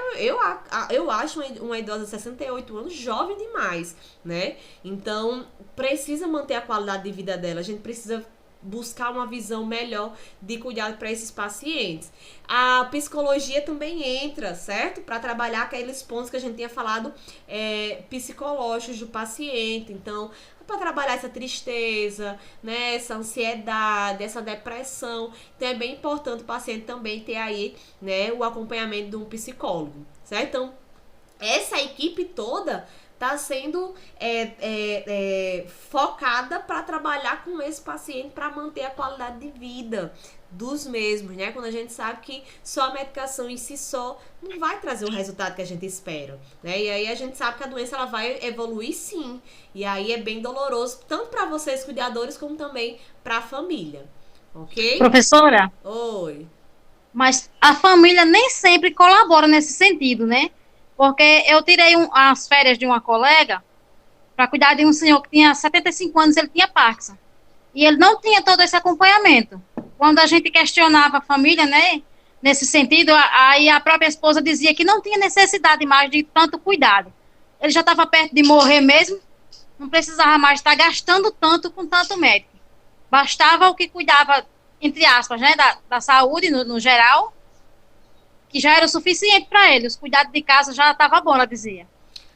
Eu acho uma idosa de 68 anos jovem demais, né? Então, precisa manter a qualidade de vida dela. A gente precisa buscar uma visão melhor de cuidado para esses pacientes. A psicologia também entra, certo? Para trabalhar aqueles pontos que a gente tinha falado psicológicos do paciente. Então, para trabalhar essa tristeza, né, essa ansiedade, essa depressão. Então, é bem importante o paciente também ter aí, né, o acompanhamento de um psicólogo, certo? Então, essa equipe toda está sendo focada para trabalhar com esse paciente para manter a qualidade de vida dos mesmos, né? Quando a gente sabe que só a medicação em si só não vai trazer o resultado que a gente espera, né? E aí a gente sabe que a doença ela vai evoluir sim, e aí é bem doloroso tanto para vocês cuidadores como também para a família, ok? Professora, Oi. mas a família nem sempre colabora nesse sentido, né? Porque eu tirei as férias de uma colega para cuidar de um senhor que tinha 75 anos, ele tinha Parkinson. E ele não tinha todo esse acompanhamento. Quando a gente questionava a família, né, nesse sentido, aí a própria esposa dizia que não tinha necessidade mais de tanto cuidado. Ele já estava perto de morrer mesmo, não precisava mais estar gastando tanto com tanto médico. Bastava o que cuidava, entre aspas, né, da saúde no geral, que já era o suficiente para ele. Os cuidados de casa já estavam bom, ela dizia.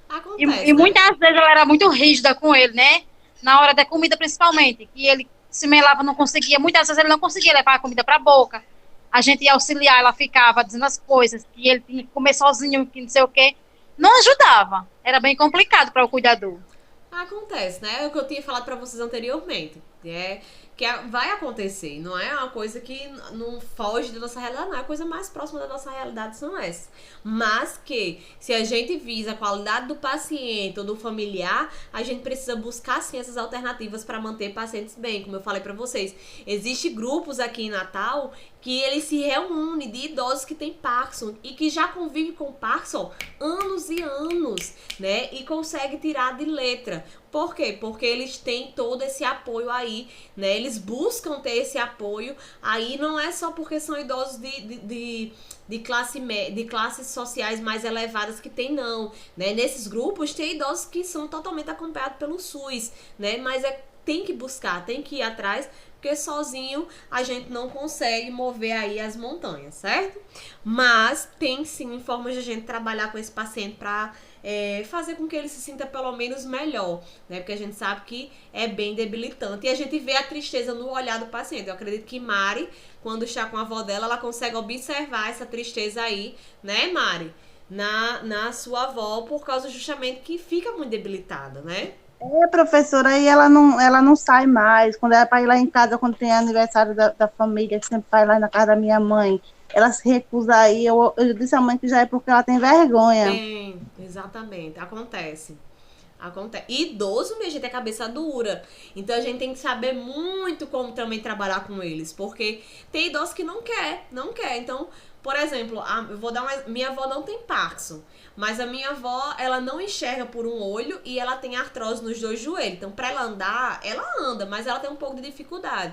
Acontece, E muitas vezes ela era muito rígida com ele, né? Na hora da comida, principalmente. Que ele se melava, não conseguia. Muitas vezes ele não conseguia levar a comida para a boca. A gente ia auxiliar, ela ficava dizendo as coisas, que ele tinha que comer sozinho, que não sei o quê. Não ajudava. Era bem complicado para o cuidador. Acontece, né? É o que eu tinha falado para vocês anteriormente. Vai acontecer, não é uma coisa que não foge da nossa realidade, não é a coisa mais próxima da nossa realidade são essas. Mas que, se a gente visa a qualidade do paciente ou do familiar, a gente precisa buscar sim essas alternativas para manter pacientes bem, como eu falei para vocês. Existem grupos aqui em Natal que eles se reúnem de idosos que têm Parkinson e que já convivem com Parkinson anos e anos, né? E conseguem tirar de letra. Por quê? Porque eles têm todo esse apoio aí, né? Eles buscam ter esse apoio. Aí não é só porque são idosos de classes sociais mais elevadas que tem, não, né? Nesses grupos tem idosos que são totalmente acompanhados pelo SUS, né? Mas tem que buscar, tem que ir atrás, porque sozinho a gente não consegue mover aí as montanhas, certo? Mas tem sim formas de a gente trabalhar com esse paciente para fazer com que ele se sinta pelo menos melhor, né? Porque a gente sabe que é bem debilitante e a gente vê a tristeza no olhar do paciente. Eu acredito que Mari, quando está com a avó dela, ela consegue observar essa tristeza aí, né, Mari? Na sua avó, por causa justamente que fica muito debilitada, né? Professora, aí ela não sai mais. Quando ela vai lá em casa, quando tem aniversário da família, sempre vai lá na casa da minha mãe, ela se recusa aí. Eu disse à mãe que já é porque ela tem vergonha. Tem, exatamente. Acontece. Idoso, minha gente, é cabeça dura. Então a gente tem que saber muito como também trabalhar com eles. Porque tem idosos que não quer. Então, por exemplo, eu vou dar minha avó não tem Parkinson. Mas a minha avó, ela não enxerga por um olho e ela tem artrose nos 2 joelhos. Então, pra ela andar, ela anda, mas ela tem um pouco de dificuldade.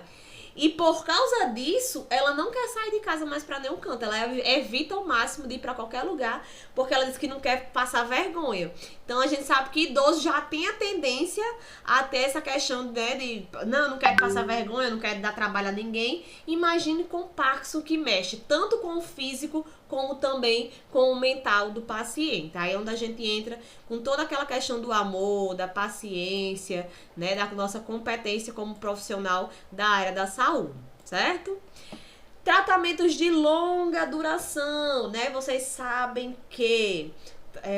E por causa disso, ela não quer sair de casa mais pra nenhum canto. Ela evita ao máximo de ir pra qualquer lugar, porque ela diz que não quer passar vergonha. Então a gente sabe que idoso já tem a tendência a ter essa questão, né, de não quero passar vergonha, não quero dar trabalho a ninguém. Imagine com Parkinson, que mexe tanto com o físico como também com o mental do paciente. Aí é onde a gente entra com toda aquela questão do amor, da paciência, né, da nossa competência como profissional da área da saúde, certo? Tratamentos de longa duração, né? Vocês sabem que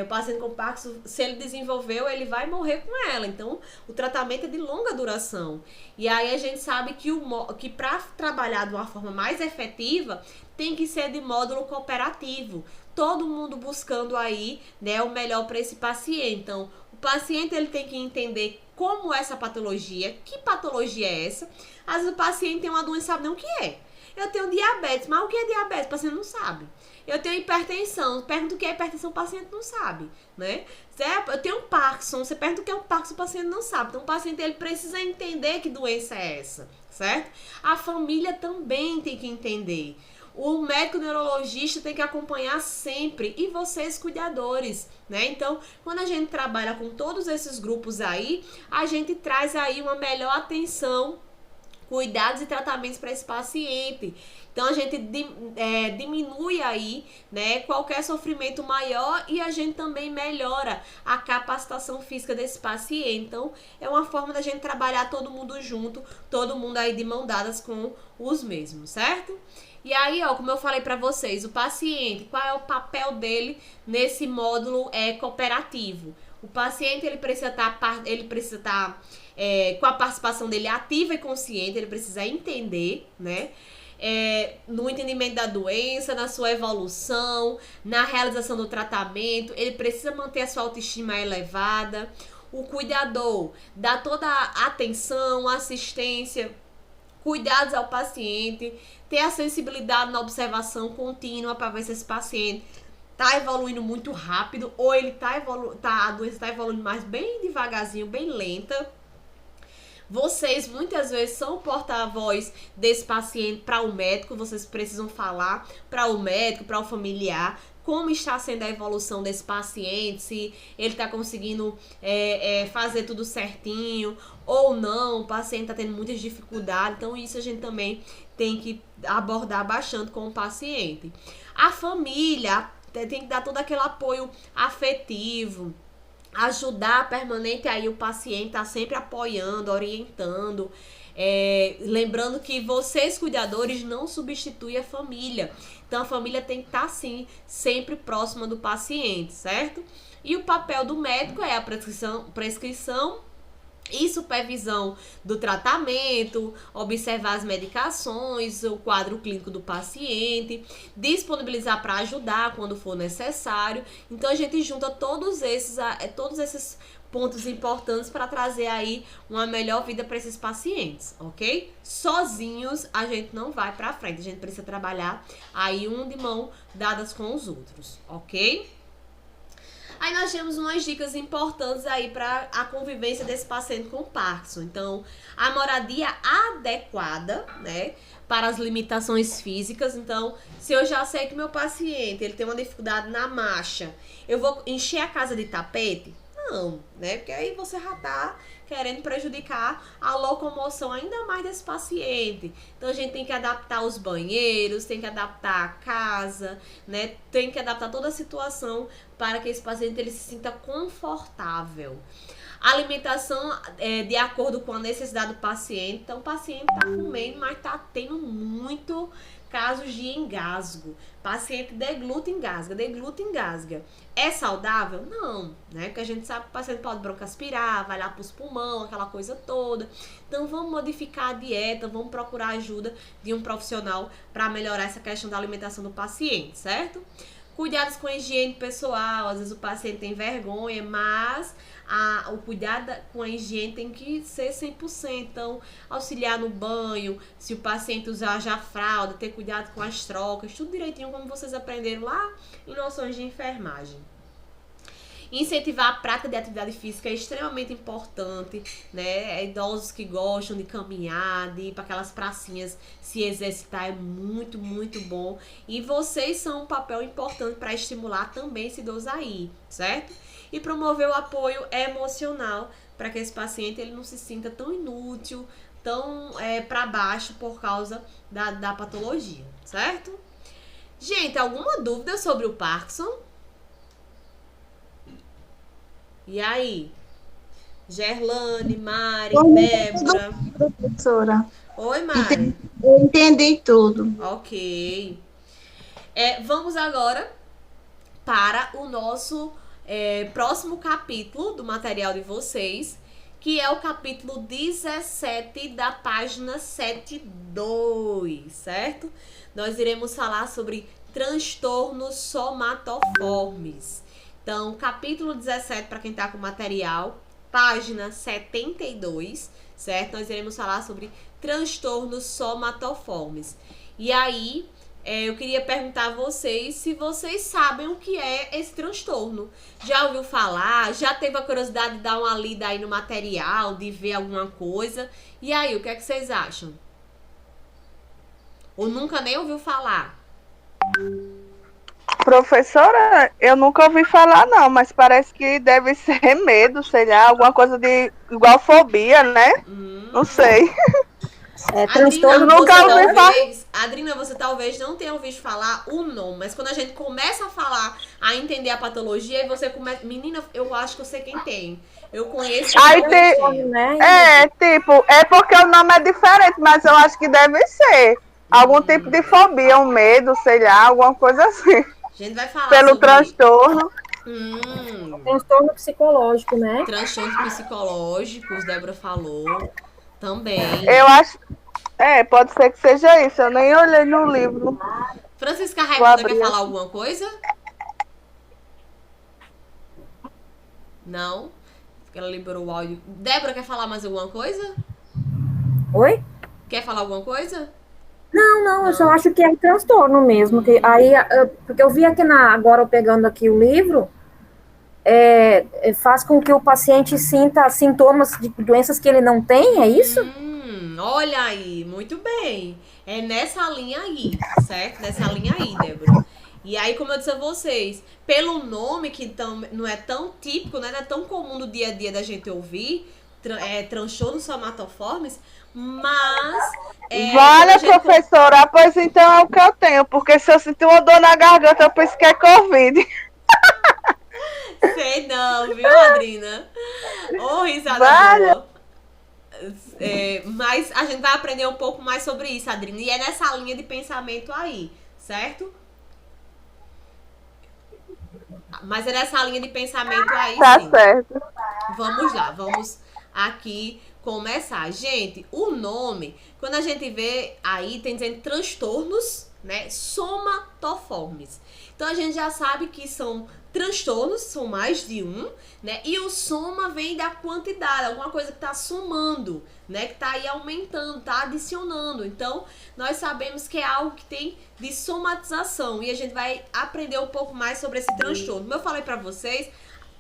o paciente com Parkinson, se ele desenvolveu, ele vai morrer com ela. Então, o tratamento é de longa duração. E aí a gente sabe que para trabalhar de uma forma mais efetiva, tem que ser de módulo cooperativo. Todo mundo buscando aí, né, o melhor para esse paciente. Então, o paciente ele tem que entender como é essa patologia, que patologia é essa. Às vezes o paciente tem uma doença e sabe nem o que é. Eu tenho diabetes, mas o que é diabetes? O paciente não sabe. Eu tenho hipertensão, pergunta o que é hipertensão, o paciente não sabe, né? Eu tenho Parkinson, você pergunta o que é um Parkinson, o paciente não sabe. Então o paciente ele precisa entender que doença é essa, certo? A família também tem que entender. O médico neurologista tem que acompanhar sempre, e vocês cuidadores, né? Então, quando a gente trabalha com todos esses grupos aí, a gente traz aí uma melhor atenção, cuidados e tratamentos para esse paciente. Então a gente diminui aí, né, qualquer sofrimento maior, e a gente também melhora a capacitação física desse paciente. Então é uma forma da gente trabalhar todo mundo junto, todo mundo aí de mão dadas com os mesmos, certo? E aí, ó, como eu falei para vocês, o paciente, qual é o papel dele nesse módulo cooperativo? O paciente, ele precisa estar com a participação dele ativa e consciente, ele precisa entender, né? No entendimento da doença, na sua evolução, na realização do tratamento, ele precisa manter a sua autoestima elevada. O cuidador dá toda a atenção, assistência, cuidados ao paciente, ter a sensibilidade na observação contínua para ver se esse paciente tá evoluindo muito rápido ou ele a doença tá evoluindo mais bem devagarzinho, bem lenta. Vocês muitas vezes são o porta-voz desse paciente para o médico, vocês precisam falar para o médico, para o familiar, como está sendo a evolução desse paciente, se ele está conseguindo fazer tudo certinho ou não, o paciente está tendo muitas dificuldades, então isso a gente também tem que abordar bastante com o paciente. A família tem que dar todo aquele apoio afetivo, ajudar permanente aí o paciente, tá sempre apoiando, orientando, lembrando que vocês cuidadores não substituem a família, então a família tem que estar sim sempre próxima do paciente, certo? E o papel do médico é a prescrição e supervisão do tratamento, observar as medicações, o quadro clínico do paciente, disponibilizar para ajudar quando for necessário. Então a gente junta todos esses pontos importantes para trazer aí uma melhor vida para esses pacientes, ok? Sozinhos a gente não vai para frente, a gente precisa trabalhar aí de mão dadas com os outros, ok? Aí nós temos umas dicas importantes aí para a convivência desse paciente com Parkinson. Então, a moradia adequada, né, para as limitações físicas. Então, se eu já sei que meu paciente ele tem uma dificuldade na marcha, eu vou encher a casa de tapete? Não, né? Porque aí você já tá querendo prejudicar a locomoção ainda mais desse paciente. Então a gente tem que adaptar os banheiros, tem que adaptar a casa, né? Tem que adaptar toda a situação para que esse paciente ele se sinta confortável. A alimentação de acordo com a necessidade do paciente. Então o paciente tá comendo, mas tá tendo muito casos de engasgo. Paciente degluta, engasga. É saudável? Não, né? Porque a gente sabe que o paciente pode broncoaspirar, vai lá pros pulmões, aquela coisa toda. Então vamos modificar a dieta, vamos procurar ajuda de um profissional para melhorar essa questão da alimentação do paciente, certo? Cuidados com a higiene pessoal, às vezes o paciente tem vergonha, mas o cuidado com a higiene tem que ser 100%. Então, auxiliar no banho, se o paciente usar já fralda, ter cuidado com as trocas, tudo direitinho como vocês aprenderam lá em noções de enfermagem. Incentivar a prática de atividade física é extremamente importante, né? Idosos que gostam de caminhar, de ir para aquelas pracinhas se exercitar é muito, muito bom. E vocês são um papel importante para estimular também esse idoso aí, certo? E promover o apoio emocional para que esse paciente ele não se sinta tão inútil, tão para baixo por causa da patologia, certo? Gente, alguma dúvida sobre o Parkinson? E aí? Gerlane, Mari, Débora. Professora. Oi, Mari. Eu entendi tudo. Ok. Vamos agora para o nosso próximo capítulo do material de vocês, que é o capítulo 17 da página 72, certo? Nós iremos falar sobre transtornos somatoformes. Então, capítulo 17, para quem tá com o material, página 72, certo? Nós iremos falar sobre transtornos somatoformes. E aí, eu queria perguntar a vocês se vocês sabem o que é esse transtorno. Já ouviu falar? Já teve a curiosidade de dar uma lida aí no material, de ver alguma coisa? E aí, o que é que vocês acham? Ou nunca nem ouviu falar? Professora, eu nunca ouvi falar não, mas parece que deve ser medo, sei lá, alguma coisa de igual fobia, né? Não sei. Transtorno nunca ouvi falar. Adriana, você talvez não tenha ouvido falar o nome, mas quando a gente começa a falar, a entender a patologia, e você começa... Menina, eu acho que eu sei quem tem. Eu conheço... Aí tem, né? é porque o nome é diferente, mas eu acho que deve ser. algum tipo de fobia, um medo, sei lá, alguma coisa assim. A gente vai falar Pelo sobre transtorno. Transtorno psicológico, né? transtornos psicológicos, Débora falou também. Eu acho. Pode ser que seja isso. Eu nem olhei no livro. Francisca Raimundo quer falar alguma coisa? Não? Porque ela liberou o áudio. Débora quer falar mais alguma coisa? Oi? Quer falar alguma coisa? Não, eu só acho que é transtorno mesmo. Que aí, porque eu vi aqui agora eu pegando aqui o livro, faz com que o paciente sinta sintomas de doenças que ele não tem, é isso? Olha aí, muito bem. É nessa linha aí, certo? Nessa linha aí, Débora. E aí, como eu disse a vocês, pelo nome que não é tão típico, né, não é tão comum no dia a dia da gente ouvir, transtornos somatoformes, mas... Vale, professora, pois então é o que eu tenho, porque se eu sentir uma dor na garganta, eu penso que é Covid. Sei não, viu, Adrina? Ô, risada boa. Mas a gente vai aprender um pouco mais sobre isso, Adrina, e é nessa linha de pensamento aí, certo? Mas é nessa linha de pensamento aí, tá sim. Certo. Vamos lá, vamos aqui começar. Gente, o nome, quando a gente vê aí, tem dizendo transtornos, né, somatoformes. Então, a gente já sabe que são transtornos, são mais de um, né, e o soma vem da quantidade, alguma coisa que tá somando, né, que tá aí aumentando, tá adicionando. Então, nós sabemos que é algo que tem de somatização e a gente vai aprender um pouco mais sobre esse transtorno. Como eu falei pra vocês,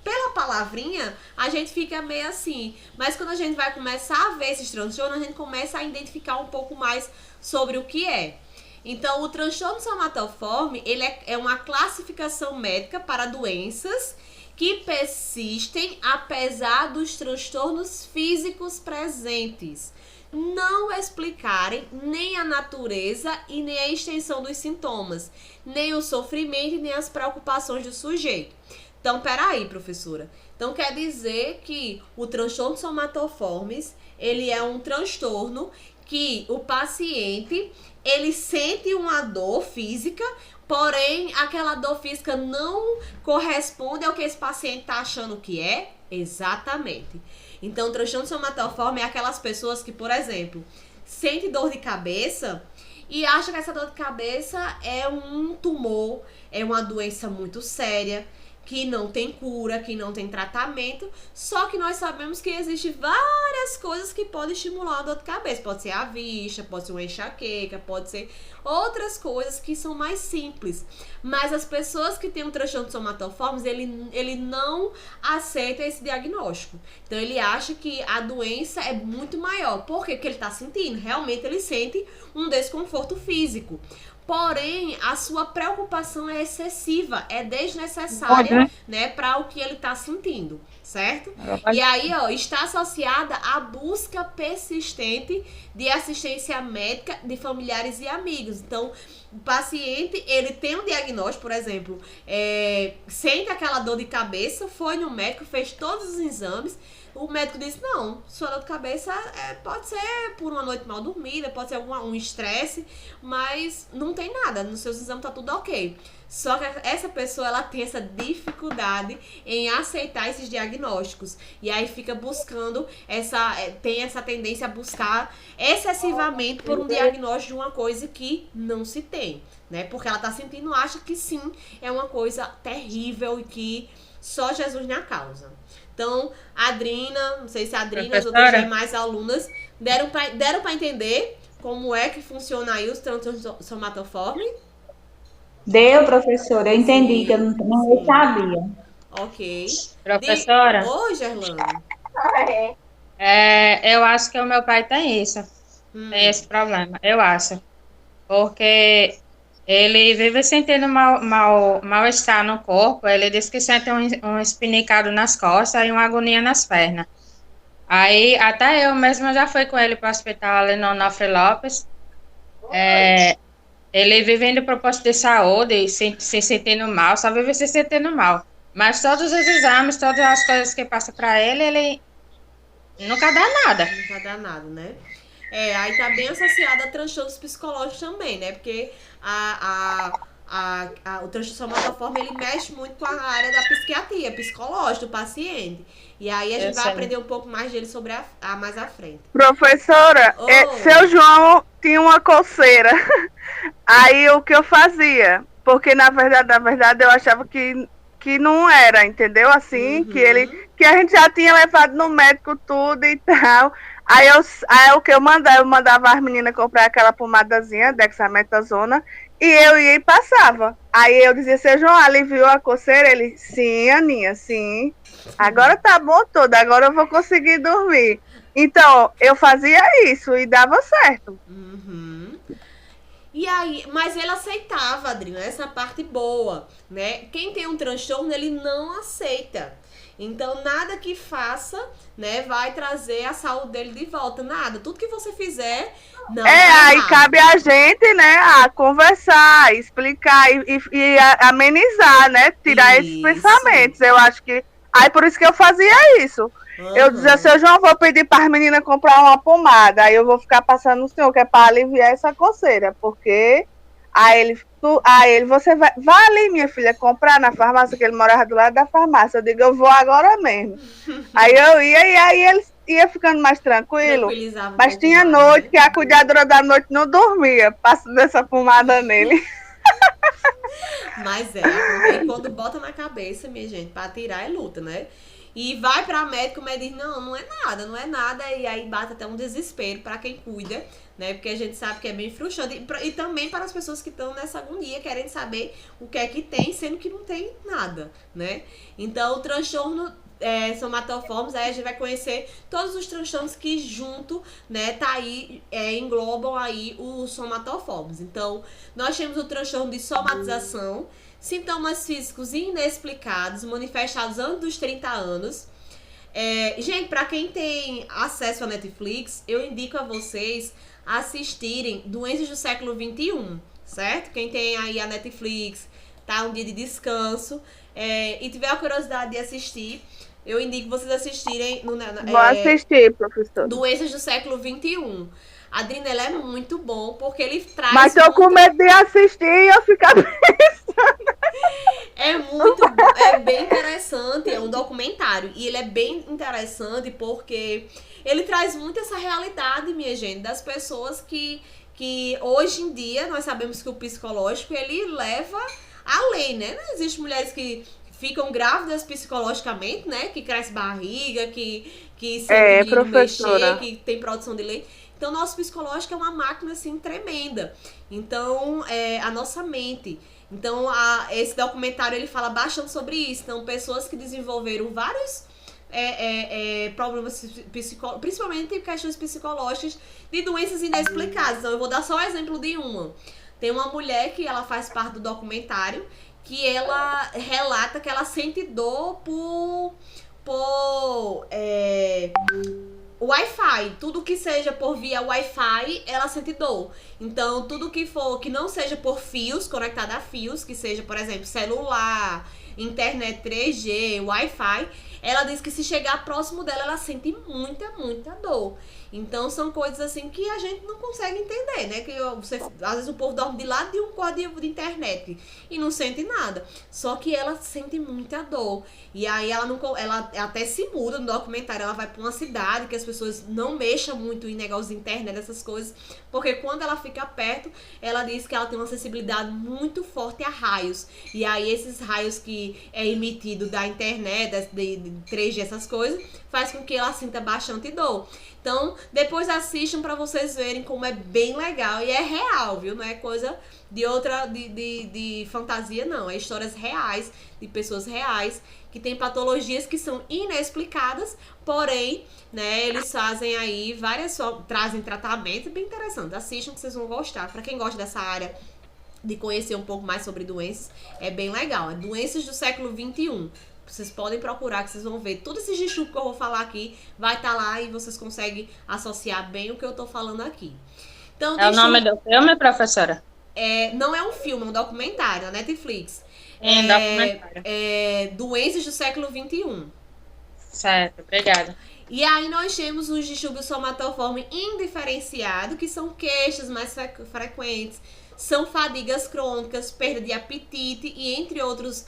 pela palavrinha, a gente fica meio assim, mas quando a gente vai começar a ver esses transtornos, a gente começa a identificar um pouco mais sobre o que é. Então, o transtorno somatoforme, ele é uma classificação médica para doenças que persistem apesar dos transtornos físicos presentes não explicarem nem a natureza e nem a extensão dos sintomas, nem o sofrimento e nem as preocupações do sujeito. Então, peraí, professora. Então, quer dizer que o transtorno somatoformes, ele é um transtorno que o paciente, ele sente uma dor física, porém, aquela dor física não corresponde ao que esse paciente está achando que é? Exatamente. Então, o transtorno somatoforme é aquelas pessoas que, por exemplo, sente dor de cabeça e acha que essa dor de cabeça é um tumor, é uma doença muito séria, que não tem cura, que não tem tratamento, só que nós sabemos que existem várias coisas que podem estimular a dor de cabeça. Pode ser a vista, pode ser uma enxaqueca, pode ser outras coisas que são mais simples. Mas as pessoas que têm um transtorno somatoformes, ele não aceita esse diagnóstico. Então, ele acha que a doença é muito maior. Por quê? Porque ele está sentindo. Realmente, ele sente um desconforto físico. Porém, a sua preocupação é excessiva, é desnecessária, né, para o que ele está sentindo, certo? E aí, ó, está associada à busca persistente de assistência médica de familiares e amigos. Então, o paciente, ele tem um diagnóstico, por exemplo, sente aquela dor de cabeça, foi no médico, fez todos os exames. O médico disse, não, sua dor de cabeça pode ser por uma noite mal dormida, pode ser um estresse, mas não tem nada, nos seus exames tá tudo ok. Só que essa pessoa, ela tem essa dificuldade em aceitar esses diagnósticos. E aí fica buscando, tem essa tendência a buscar excessivamente por um diagnóstico de uma coisa que não se tem, né? Porque ela tá sentindo, acha que sim, é uma coisa terrível e que só Jesus na causa. Então, a Adrina, não sei se a Adrina, as outras demais alunas deram para entender como é que funciona aí os transtornos somatoformes? Deu, professora, eu entendi, que eu não sabia. Ok. Professora? Oi, Gerlane. Eu acho que o meu pai tem isso. Tem esse problema, eu acho. Porque ele vive sentindo mal-estar no corpo. Ele diz que sente um espinicado nas costas e uma agonia nas pernas. Aí, até eu mesma já fui com ele para o hospital ali no Onofre Lopes. Ele vive indo para o posto de saúde, se sentindo mal, só vive se sentindo mal. Mas todos os exames, todas as coisas que passam para ele, ele nunca dá nada. Nunca dá nada, né? Aí tá bem associada a transtornos psicológicos também, né? Porque o transtorno somatoforme, ele mexe muito com a área da psiquiatria, psicológica do paciente. E aí a gente vai aprender um pouco mais dele sobre mais à frente. Professora, seu João tinha uma coceira. Aí o que eu fazia? Porque na verdade eu achava que não era, entendeu? Assim, que a gente já tinha levado no médico tudo e tal. Aí o que eu mandava as meninas comprar aquela pomadazinha, dexametasona, e eu ia e passava. Aí eu dizia, seu João, aliviou a coceira? Ele, sim, Aninha, sim. Agora tá bom tudo, agora eu vou conseguir dormir. Então, eu fazia isso e dava certo. E aí, mas ele aceitava, Adriana, essa parte boa, né? Quem tem um transtorno, ele não aceita. Então, nada que faça, né, vai trazer a saúde dele de volta. Nada. Tudo que você fizer, não aí cabe a gente, né, a conversar, explicar e amenizar, né? Tirar esses pensamentos. Eu acho que... Aí, por isso que eu fazia isso. Eu dizia, seu João, vou pedir para as meninas comprar uma pomada. Aí eu vou ficar passando no senhor, que é para aliviar essa coceira. Porque... Aí ele, você vai ali, minha filha, comprar na farmácia, que ele morava do lado da farmácia. Eu digo, eu vou agora mesmo. Aí eu ia, e aí ele ia ficando mais tranquilo. Mas tinha noite, né? Que a cuidadora da noite não dormia, passando essa pomada nele. Mas porque quando bota na cabeça, minha gente, pra tirar é luta, né? E vai pra médico, o médico diz, não é nada, e aí bate até um desespero pra quem cuida, né? Porque a gente sabe que é bem frustrante. E também para as pessoas que estão nessa agonia, querendo saber o que é que tem, sendo que não tem nada, né? Então, o transtorno somatoformes, aí a gente vai conhecer todos os transtornos que junto, né, tá aí, englobam aí os somatoformes. Então, nós temos o transtorno de somatização, sintomas físicos inexplicados, manifestados antes dos 30 anos. Gente, para quem tem acesso à Netflix, eu indico a vocês assistirem Doenças do Século XXI, certo? Quem tem aí a Netflix, tá um dia de descanso, e tiver a curiosidade de assistir, eu indico vocês assistirem. Vou assistir, professor. Doenças do Século XXI. Adriana, ele é muito bom, porque ele traz... Mas tô com medo de assistir e eu ficar pensando. É muito bom, é bem interessante, é um documentário. E ele é bem interessante porque ele traz muito essa realidade, minha gente, das pessoas que hoje em dia nós sabemos que o psicológico, ele leva além, né? Não existe mulheres que ficam grávidas psicologicamente, né? Que cresce barriga, que sente mexer, que tem produção de leite. Então, nosso psicológico é uma máquina, assim, tremenda. Então, a nossa mente. Então, esse documentário, ele fala bastante sobre isso. Então, pessoas que desenvolveram vários problemas psicológicos, principalmente questões psicológicas de doenças inexplicadas. Então, eu vou dar só o exemplo de uma. Tem uma mulher que ela faz parte do documentário, que ela relata que ela sente dor por Wi-Fi, tudo que seja por via Wi-Fi, ela sente dor. Então, tudo que for que não seja por fios, conectado a fios, que seja, por exemplo, celular, internet 3G, Wi-Fi, ela diz que se chegar próximo dela, ela sente muita, muita dor. Então, são coisas assim que a gente não consegue entender, né? Que às vezes o povo dorme de lado de um código de internet e não sente nada. Só que ela sente muita dor. E aí ela até se muda no documentário, ela vai pra uma cidade que as pessoas não mexam muito em negócio de internet, essas coisas. Porque quando ela fica perto, ela diz que ela tem uma sensibilidade muito forte a raios. E aí esses raios que é emitido da internet, de 3G, essas coisas, faz com que ela sinta bastante dor. Então, depois assistam pra vocês verem como é bem legal. E é real, viu? Não é coisa de fantasia, não. É histórias reais, de pessoas reais, que têm patologias que são inexplicadas, porém, né, eles fazem aí trazem tratamento bem interessante. Assistam que vocês vão gostar. Pra quem gosta dessa área de conhecer um pouco mais sobre doenças, é bem legal. É Doenças do Século XXI. Vocês podem procurar, que vocês vão ver. Tudo esse distúrbio que eu vou falar aqui vai estar lá e vocês conseguem associar bem o que eu tô falando aqui. Então, o nome do filme, professora? Não é um filme, é um documentário na Netflix. Documentário. Doenças do Século XXI. Certo, obrigada. E aí nós temos os distúrbios somatoforme indiferenciado, que são queixas mais frequentes, são fadigas crônicas, perda de apetite e entre outros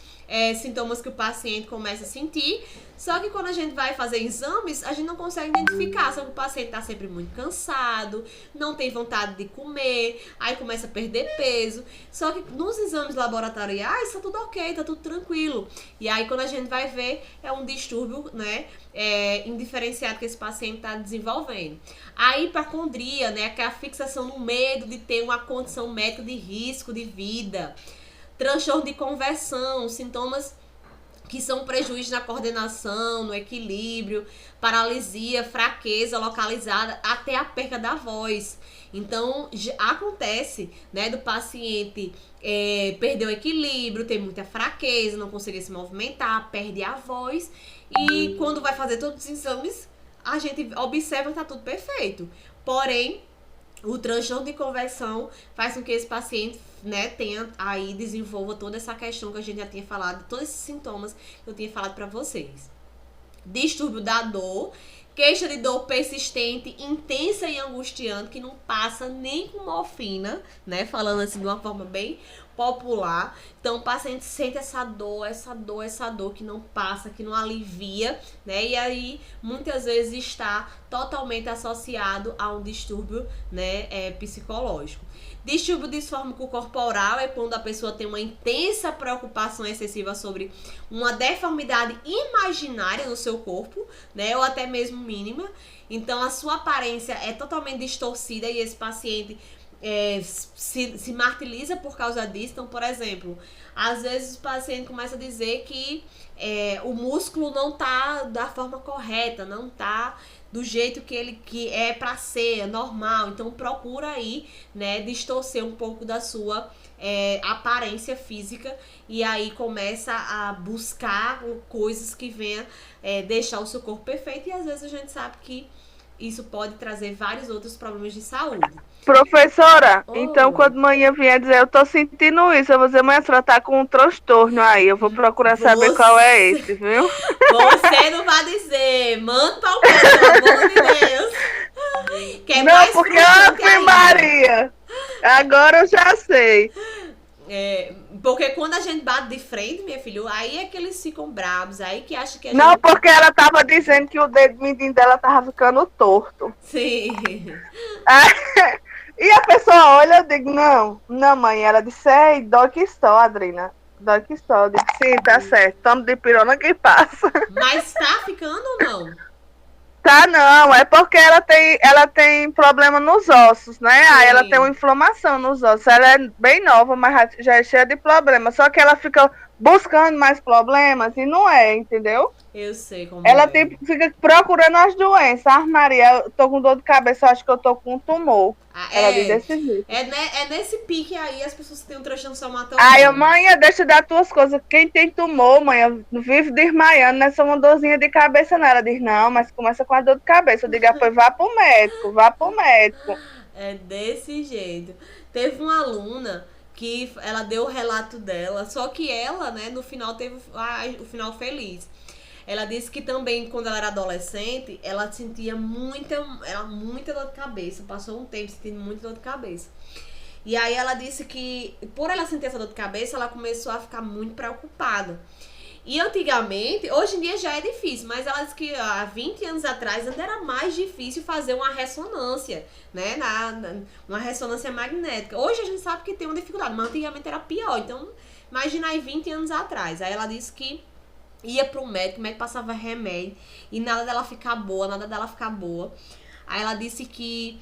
sintomas que o paciente começa a sentir. Só que quando a gente vai fazer exames, a gente não consegue identificar. Só que o paciente está sempre muito cansado, não tem vontade de comer, aí começa a perder peso. Só que nos exames laboratoriais está tudo ok, está tudo tranquilo. E aí quando a gente vai ver, é um distúrbio, né, indiferenciado que esse paciente está desenvolvendo. A hipacondria, né, que é a fixação no medo de ter uma condição médica de risco de vida. Transtorno de conversão, sintomas que são prejuízos na coordenação, no equilíbrio, paralisia, fraqueza localizada, até a perda da voz. Então, acontece, né, do paciente perder o equilíbrio, ter muita fraqueza, não conseguir se movimentar, perde a voz. E quando vai fazer todos os exames, a gente observa que tá tudo perfeito. Porém, o transtorno de conversão faz com que esse paciente, né, desenvolva toda essa questão que a gente já tinha falado, todos esses sintomas que eu tinha falado pra vocês. Distúrbio da dor, queixa de dor persistente, intensa e angustiante, que não passa nem com morfina, né, falando assim de uma forma bem popular. Então o paciente sente essa dor que não passa, que não alivia, né? E aí muitas vezes está totalmente associado a um distúrbio, né, psicológico. Distúrbio disfórmico corporal é quando a pessoa tem uma intensa preocupação excessiva sobre uma deformidade imaginária no seu corpo, né, ou até mesmo mínima. Então a sua aparência é totalmente distorcida e esse paciente se martiriza por causa disso. Então, por exemplo, às vezes o paciente começa a dizer que o músculo não tá da forma correta, não tá do jeito que é para ser, normal. Então procura aí, né, distorcer um pouco da sua aparência física e aí começa a buscar coisas que venham deixar o seu corpo perfeito, e às vezes a gente sabe que isso pode trazer vários outros problemas de saúde. Professora, então quando manhã vier dizer eu tô sentindo isso, eu vou dizer, mãe, a senhora tá com um transtorno aí, eu vou procurar saber qual é esse, viu? Você não vai dizer, manda pra o pelo amor de Deus. Que é não, mais porque Ave Maria, agora eu já sei. Porque quando a gente bate de frente, minha filha, aí é que eles ficam bravos, aí que acha que a Não, gente... porque ela tava dizendo que o dedo mindinho dela tava ficando torto. Sim. E a pessoa olha, eu digo, não, mãe. Ela disse, dói que estou, Adriana. Dói que estou. Eu digo, sim, tá certo. Toma de pirona que passa. Mas tá ficando ou não? Tá, não. É porque ela tem problema nos ossos, né? Aí ela tem uma inflamação nos ossos. Ela é bem nova, mas já é cheia de problemas. Só que ela fica buscando mais problemas e não entendeu? Eu sei como ela fica procurando as doenças. Ah, Maria, eu tô com dor de cabeça, eu acho que eu tô com um tumor. Ela diz desse jeito. É nesse pique aí as pessoas que têm um transtorno somatológico. Aí, mãe, deixa eu dar tuas coisas. Quem tem tumor, mãe, vive desmaiando, não é só uma dorzinha de cabeça, não. Ela diz, não, mas começa com a dor de cabeça. Eu digo, pois vá pro médico, vá pro médico. É desse jeito. Teve uma aluna que ela deu o relato dela, só que ela, né, no final teve o final feliz. Ela disse que também, quando ela era adolescente, ela sentia muita dor de cabeça. Passou um tempo sentindo muita dor de cabeça. E aí ela disse que, por ela sentir essa dor de cabeça, ela começou a ficar muito preocupada. E antigamente, hoje em dia já é difícil, mas ela disse que há 20 anos atrás ainda era mais difícil fazer uma ressonância, né? Uma ressonância magnética. Hoje a gente sabe que tem uma dificuldade, mas antigamente era pior. Então, imagina aí 20 anos atrás. Aí ela disse que ia pro médico, o médico passava remédio e nada dela ficar boa. Aí ela disse que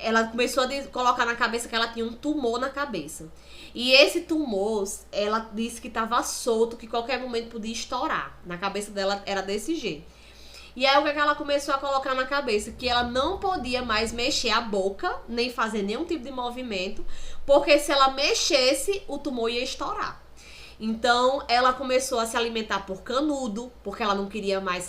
ela começou a colocar na cabeça que ela tinha um tumor na cabeça. E esse tumor, ela disse que estava solto, que qualquer momento podia estourar. Na cabeça dela era desse jeito. E aí o que ela começou a colocar na cabeça? Que ela não podia mais mexer a boca, nem fazer nenhum tipo de movimento, porque se ela mexesse, o tumor ia estourar. Então, ela começou a se alimentar por canudo, porque ela não queria mais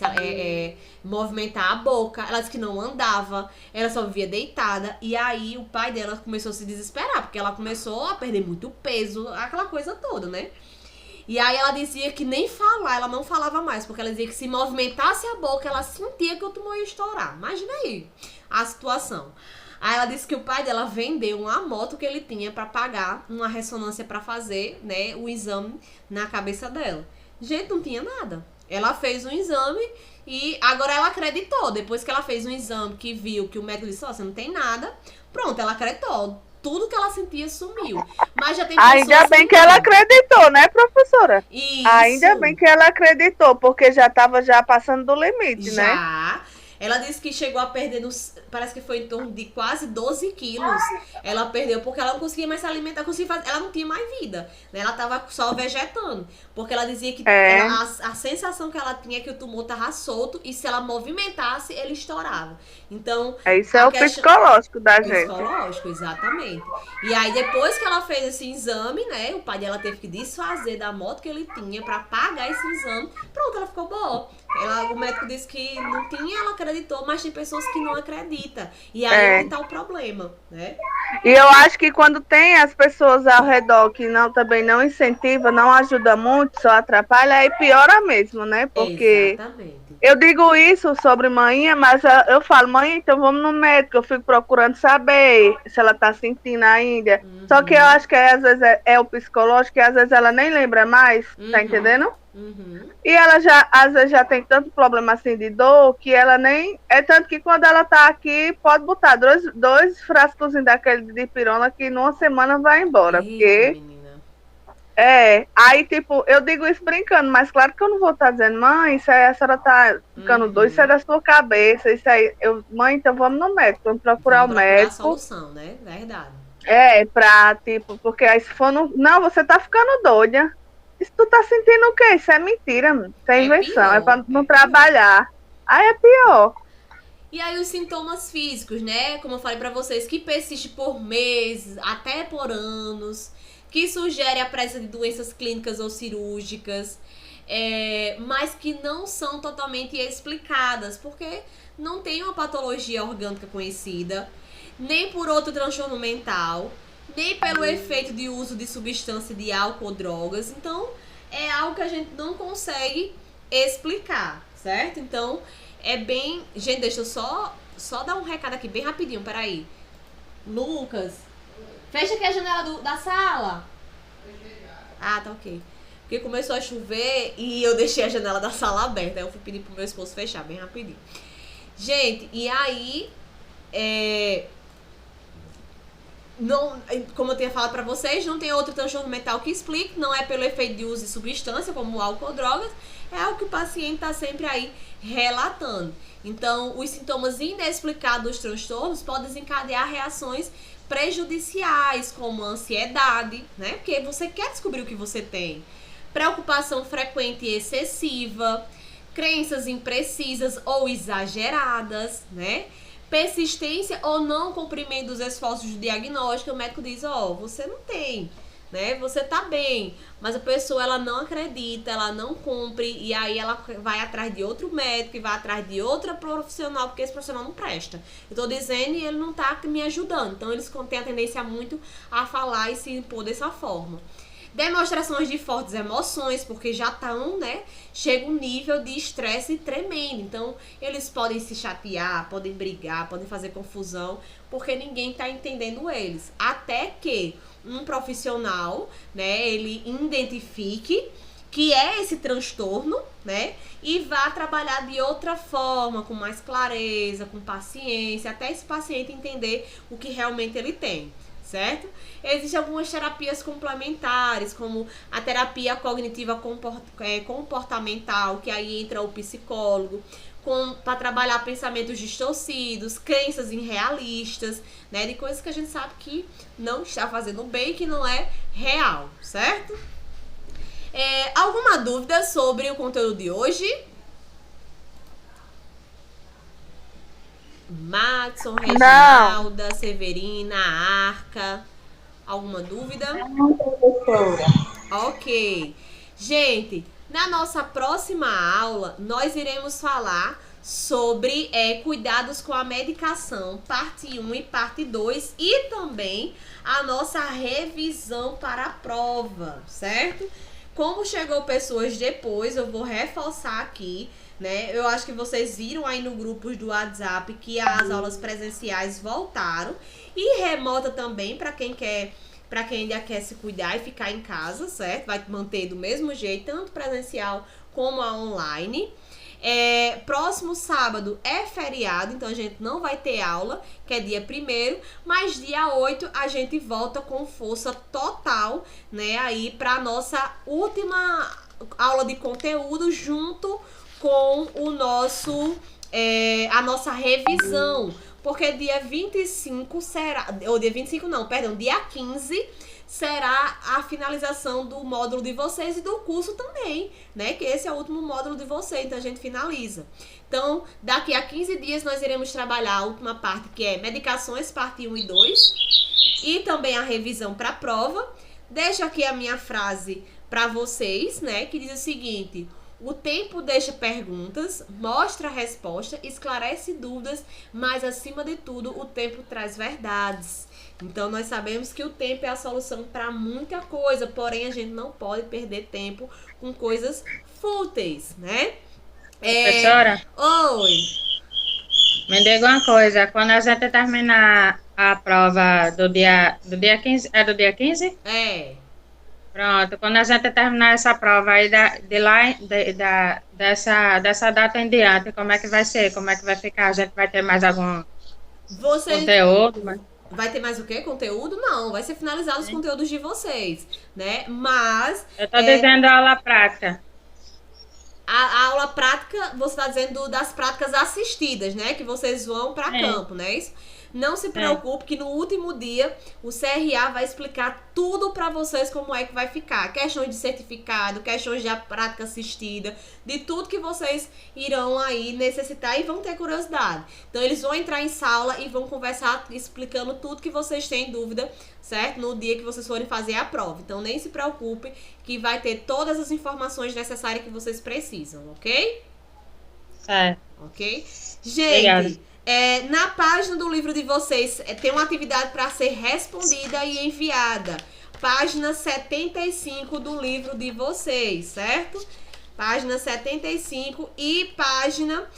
movimentar a boca. Ela disse que não andava, ela só vivia deitada. E aí, o pai dela começou a se desesperar, porque ela começou a perder muito peso, aquela coisa toda, né? E aí ela dizia que nem falar, ela não falava mais, porque ela dizia que se movimentasse a boca, ela sentia que o tumor ia estourar. Imagina aí a situação. Aí ela disse que o pai dela vendeu uma moto que ele tinha pra pagar uma ressonância pra fazer, né, o exame na cabeça dela. Gente, não tinha nada. Ela fez um exame e agora ela acreditou. Depois que ela fez um exame que viu que o médico disse, ó, você não tem nada, pronto, ela acreditou. Tudo que ela sentia sumiu. Mas já tem pessoas Ainda bem que ela acreditou, né, professora? Isso. Ainda bem que ela acreditou, porque já estava já passando do limite, né? Já. Ela disse que chegou a perder, parece que foi em torno de quase 12 quilos. Ela perdeu porque ela não conseguia mais se alimentar, ela não tinha mais vida. Né? Ela tava só vegetando. Porque ela dizia que a sensação que ela tinha é que o tumor tava solto e se ela movimentasse, ele estourava. Então, isso é o psicológico da gente. Psicológico, exatamente. E aí, depois que ela fez esse exame, né? O pai dela teve que desfazer da moto que ele tinha pra pagar esse exame. Pronto, ela ficou boa. O médico disse que não tinha, ela acreditou, mas tem pessoas que não acreditam. E aí tá o problema, né? E eu acho que quando tem as pessoas ao redor que também não incentiva, não ajuda muito, só atrapalha, aí piora mesmo, né? Porque eu digo isso sobre manhã, mas eu falo, mãe, então vamos no médico, eu fico procurando saber se ela tá sentindo ainda. Só que eu acho que às vezes é o psicológico, e às vezes ela nem lembra mais, tá entendendo? E ela às vezes já tem tanto problema assim de dor que ela nem. É tanto que quando ela tá aqui, pode botar dois frascos daquele de pirona que numa semana vai embora. Porque. Aí tipo, eu digo isso brincando, mas claro que eu não vou estar dizendo, mãe, isso aí a senhora tá ficando doido, isso é da sua cabeça, isso aí. Mãe, então vamos no médico, vamos procurar o médico. A solução, né? Verdade. Pra, tipo, porque aí se for não, você tá ficando doida. Isso tu tá sentindo o quê? Isso é mentira, mano. Isso é invenção, pior, é pra não trabalhar. Aí é pior. E aí os sintomas físicos, né? Como eu falei pra vocês, que persiste por meses, até por anos, que sugere a presença de doenças clínicas ou cirúrgicas, mas que não são totalmente explicadas, porque não tem uma patologia orgânica conhecida, nem por outro transtorno mental, nem pelo efeito de uso de substância de álcool ou drogas. Então, é algo que a gente não consegue explicar, certo? Então, é bem... Gente, deixa eu só dar um recado aqui bem rapidinho, peraí. Lucas, fecha aqui a janela da sala. Ah, tá ok. Porque começou a chover e eu deixei a janela da sala aberta. Aí eu fui pedir pro meu esposo fechar bem rapidinho. Gente, e aí... Não, como eu tinha falado pra vocês, não tem outro transtorno mental que explique, não é pelo efeito de uso de substância, como álcool ou drogas, é algo que o paciente tá sempre aí relatando. Então, os sintomas inexplicados dos transtornos podem desencadear reações prejudiciais, como ansiedade, né? Porque você quer descobrir o que você tem. Preocupação frequente e excessiva, crenças imprecisas ou exageradas, né? Persistência ou não cumprimento dos esforços de diagnóstico, o médico diz, você não tem, né? Você tá bem, mas a pessoa, ela não acredita, ela não cumpre, e aí ela vai atrás de outro médico e vai atrás de outra profissional, porque esse profissional não presta. Eu tô dizendo e ele não tá me ajudando, então eles têm a tendência muito a falar e se impor dessa forma. Demonstrações de fortes emoções, porque já estão, né? Chega um nível de estresse tremendo. Então, eles podem se chatear, podem brigar, podem fazer confusão, porque ninguém está entendendo eles. Até que um profissional, né, ele identifique que é esse transtorno, né? E vá trabalhar de outra forma, com mais clareza, com paciência, até esse paciente entender o que realmente ele tem. Certo? Existem algumas terapias complementares, como a terapia cognitiva comportamental, que aí entra o psicólogo, para trabalhar pensamentos distorcidos, crenças irrealistas, né? De coisas que a gente sabe que não está fazendo bem, que não é real, certo? Alguma dúvida sobre o conteúdo de hoje? Maxon, Reginalda, Severina, Arca. Alguma dúvida? Não, professora. Ok. Gente, na nossa próxima aula, nós iremos falar sobre cuidados com a medicação, parte 1 e parte 2, e também a nossa revisão para a prova, certo? Como chegou pessoas depois, eu vou reforçar aqui, né? Eu acho que vocês viram aí no grupos do WhatsApp que as aulas presenciais voltaram e remota também para quem ainda quer se cuidar e ficar em casa, certo? Vai manter do mesmo jeito, tanto presencial como a online. Próximo sábado é feriado, então a gente não vai ter aula, que é dia 1º, mas dia 8 a gente volta com força total, né, aí pra nossa última aula de conteúdo junto com o nosso, a nossa revisão, porque dia 25 será, ou dia 25 não, perdão, dia 15 será a finalização do módulo de vocês e do curso também, né? Que esse é o último módulo de vocês, então a gente finaliza. Então, daqui a 15 dias nós iremos trabalhar a última parte, que é medicações, parte 1 e 2, e também a revisão para a prova. Deixo aqui a minha frase para vocês, né? Que diz o seguinte: o tempo deixa perguntas, mostra a resposta, esclarece dúvidas, mas acima de tudo, o tempo traz verdades. Então, nós sabemos que o tempo é a solução para muita coisa, porém, a gente não pode perder tempo com coisas fúteis, né? Professora? Oi. Me diga uma coisa, quando a gente terminar a prova do dia 15, é do dia 15? É. Pronto, quando a gente terminar essa prova aí dessa data em diante, como é que vai ser? Como é que vai ficar? A gente vai ter mais algum conteúdo? Vai ter mais o quê? Conteúdo? Não, vai ser finalizado os conteúdos de vocês, né? Mas... Eu tô dizendo a aula prática. A aula prática, você tá dizendo das práticas assistidas, né? Que vocês vão para campo, né? Isso? Não se preocupe que no último dia o CRA vai explicar tudo para vocês como é que vai ficar. Questões de certificado, questões de prática assistida, de tudo que vocês irão aí necessitar e vão ter curiosidade. Então eles vão entrar em sala e vão conversar explicando tudo que vocês têm dúvida, certo? No dia que vocês forem fazer a prova. Então nem se preocupe que vai ter todas as informações necessárias que vocês precisam, ok? Ok? Gente... Obrigada. Na página do livro de vocês tem uma atividade para ser respondida e enviada. Página 75 do livro de vocês, certo? Página 75 e página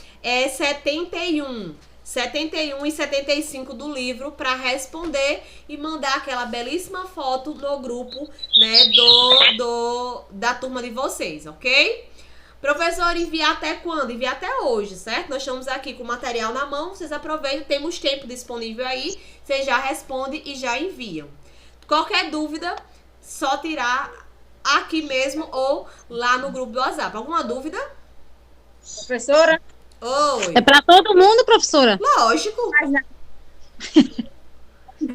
71. 71 e 75 do livro para responder e mandar aquela belíssima foto no grupo, né, da turma de vocês, ok? Professor, enviar até quando? Enviar até hoje, certo? Nós estamos aqui com o material na mão, vocês aproveitam, temos tempo disponível aí, vocês já respondem e já enviam. Qualquer dúvida, só tirar aqui mesmo ou lá no grupo do WhatsApp. Alguma dúvida? Professora? Oi. É para todo mundo, professora? Lógico.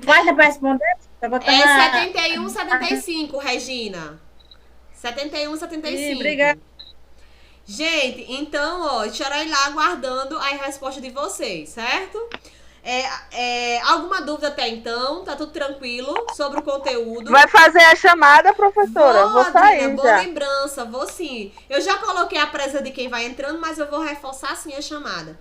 Vai dar para responder? 71, 75, Regina. 71, 75. Obrigada. Gente, então, ó, estarei lá aguardando a resposta de vocês, certo? Alguma dúvida até então? Tá tudo tranquilo sobre o conteúdo? Vai fazer a chamada, professora? Vou sair, Adriana, boa já. lembrança, vou sim. Eu já coloquei a presença de quem vai entrando, mas eu vou reforçar sim a chamada.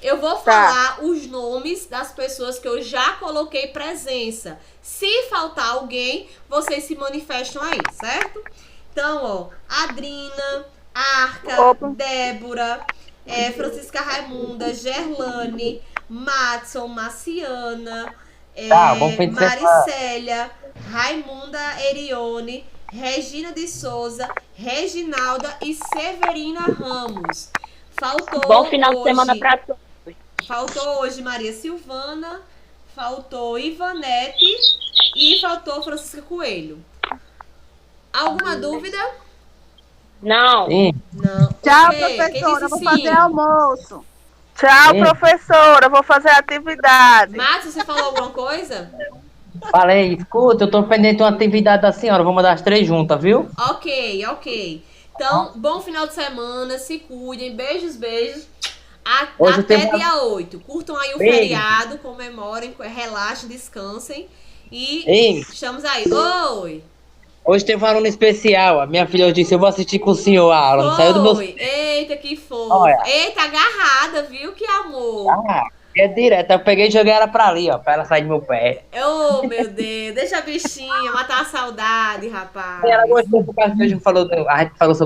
Eu vou falar os nomes das pessoas que eu já coloquei presença. Se faltar alguém, vocês se manifestam aí, certo? Então, ó, Adrina... Arca, Débora, Francisca Raimunda, Gerlane, Matson, Marciana, Maricélia, Raimunda Erione, Regina de Souza, Reginalda e Severina Ramos. Faltou Bom final hoje, de semana para todos. Faltou hoje Maria Silvana, faltou Ivanete e faltou Francisca Coelho. Alguma dúvida? Não. Não. Tchau, Okay. professora. Vou fazer almoço. Tchau, professora. Vou fazer atividade. Márcio, você falou alguma coisa? Falei, escuta, eu tô pendente de uma atividade da senhora. Vamos dar as 3 juntas, viu? Ok. Então, bom final de semana. Se cuidem. Beijos. Hoje Até tem dia 8. Curtam aí o Beijo. feriado. Comemorem. Relaxem, descansem. E Ei. estamos aí. Oi. Hoje teve um aluno especial. A minha filha disse, eu vou assistir com o senhor a aula. Não saiu do meu... Eita, que fofo. Olha. Eita, agarrada, viu? Que amor. É direto. Eu peguei e joguei ela pra ali, ó, pra ela sair do meu pé. Oh, meu Deus, deixa a bichinha, matar a saudade, rapaz. E ela gostou por causa que a gente falou sobre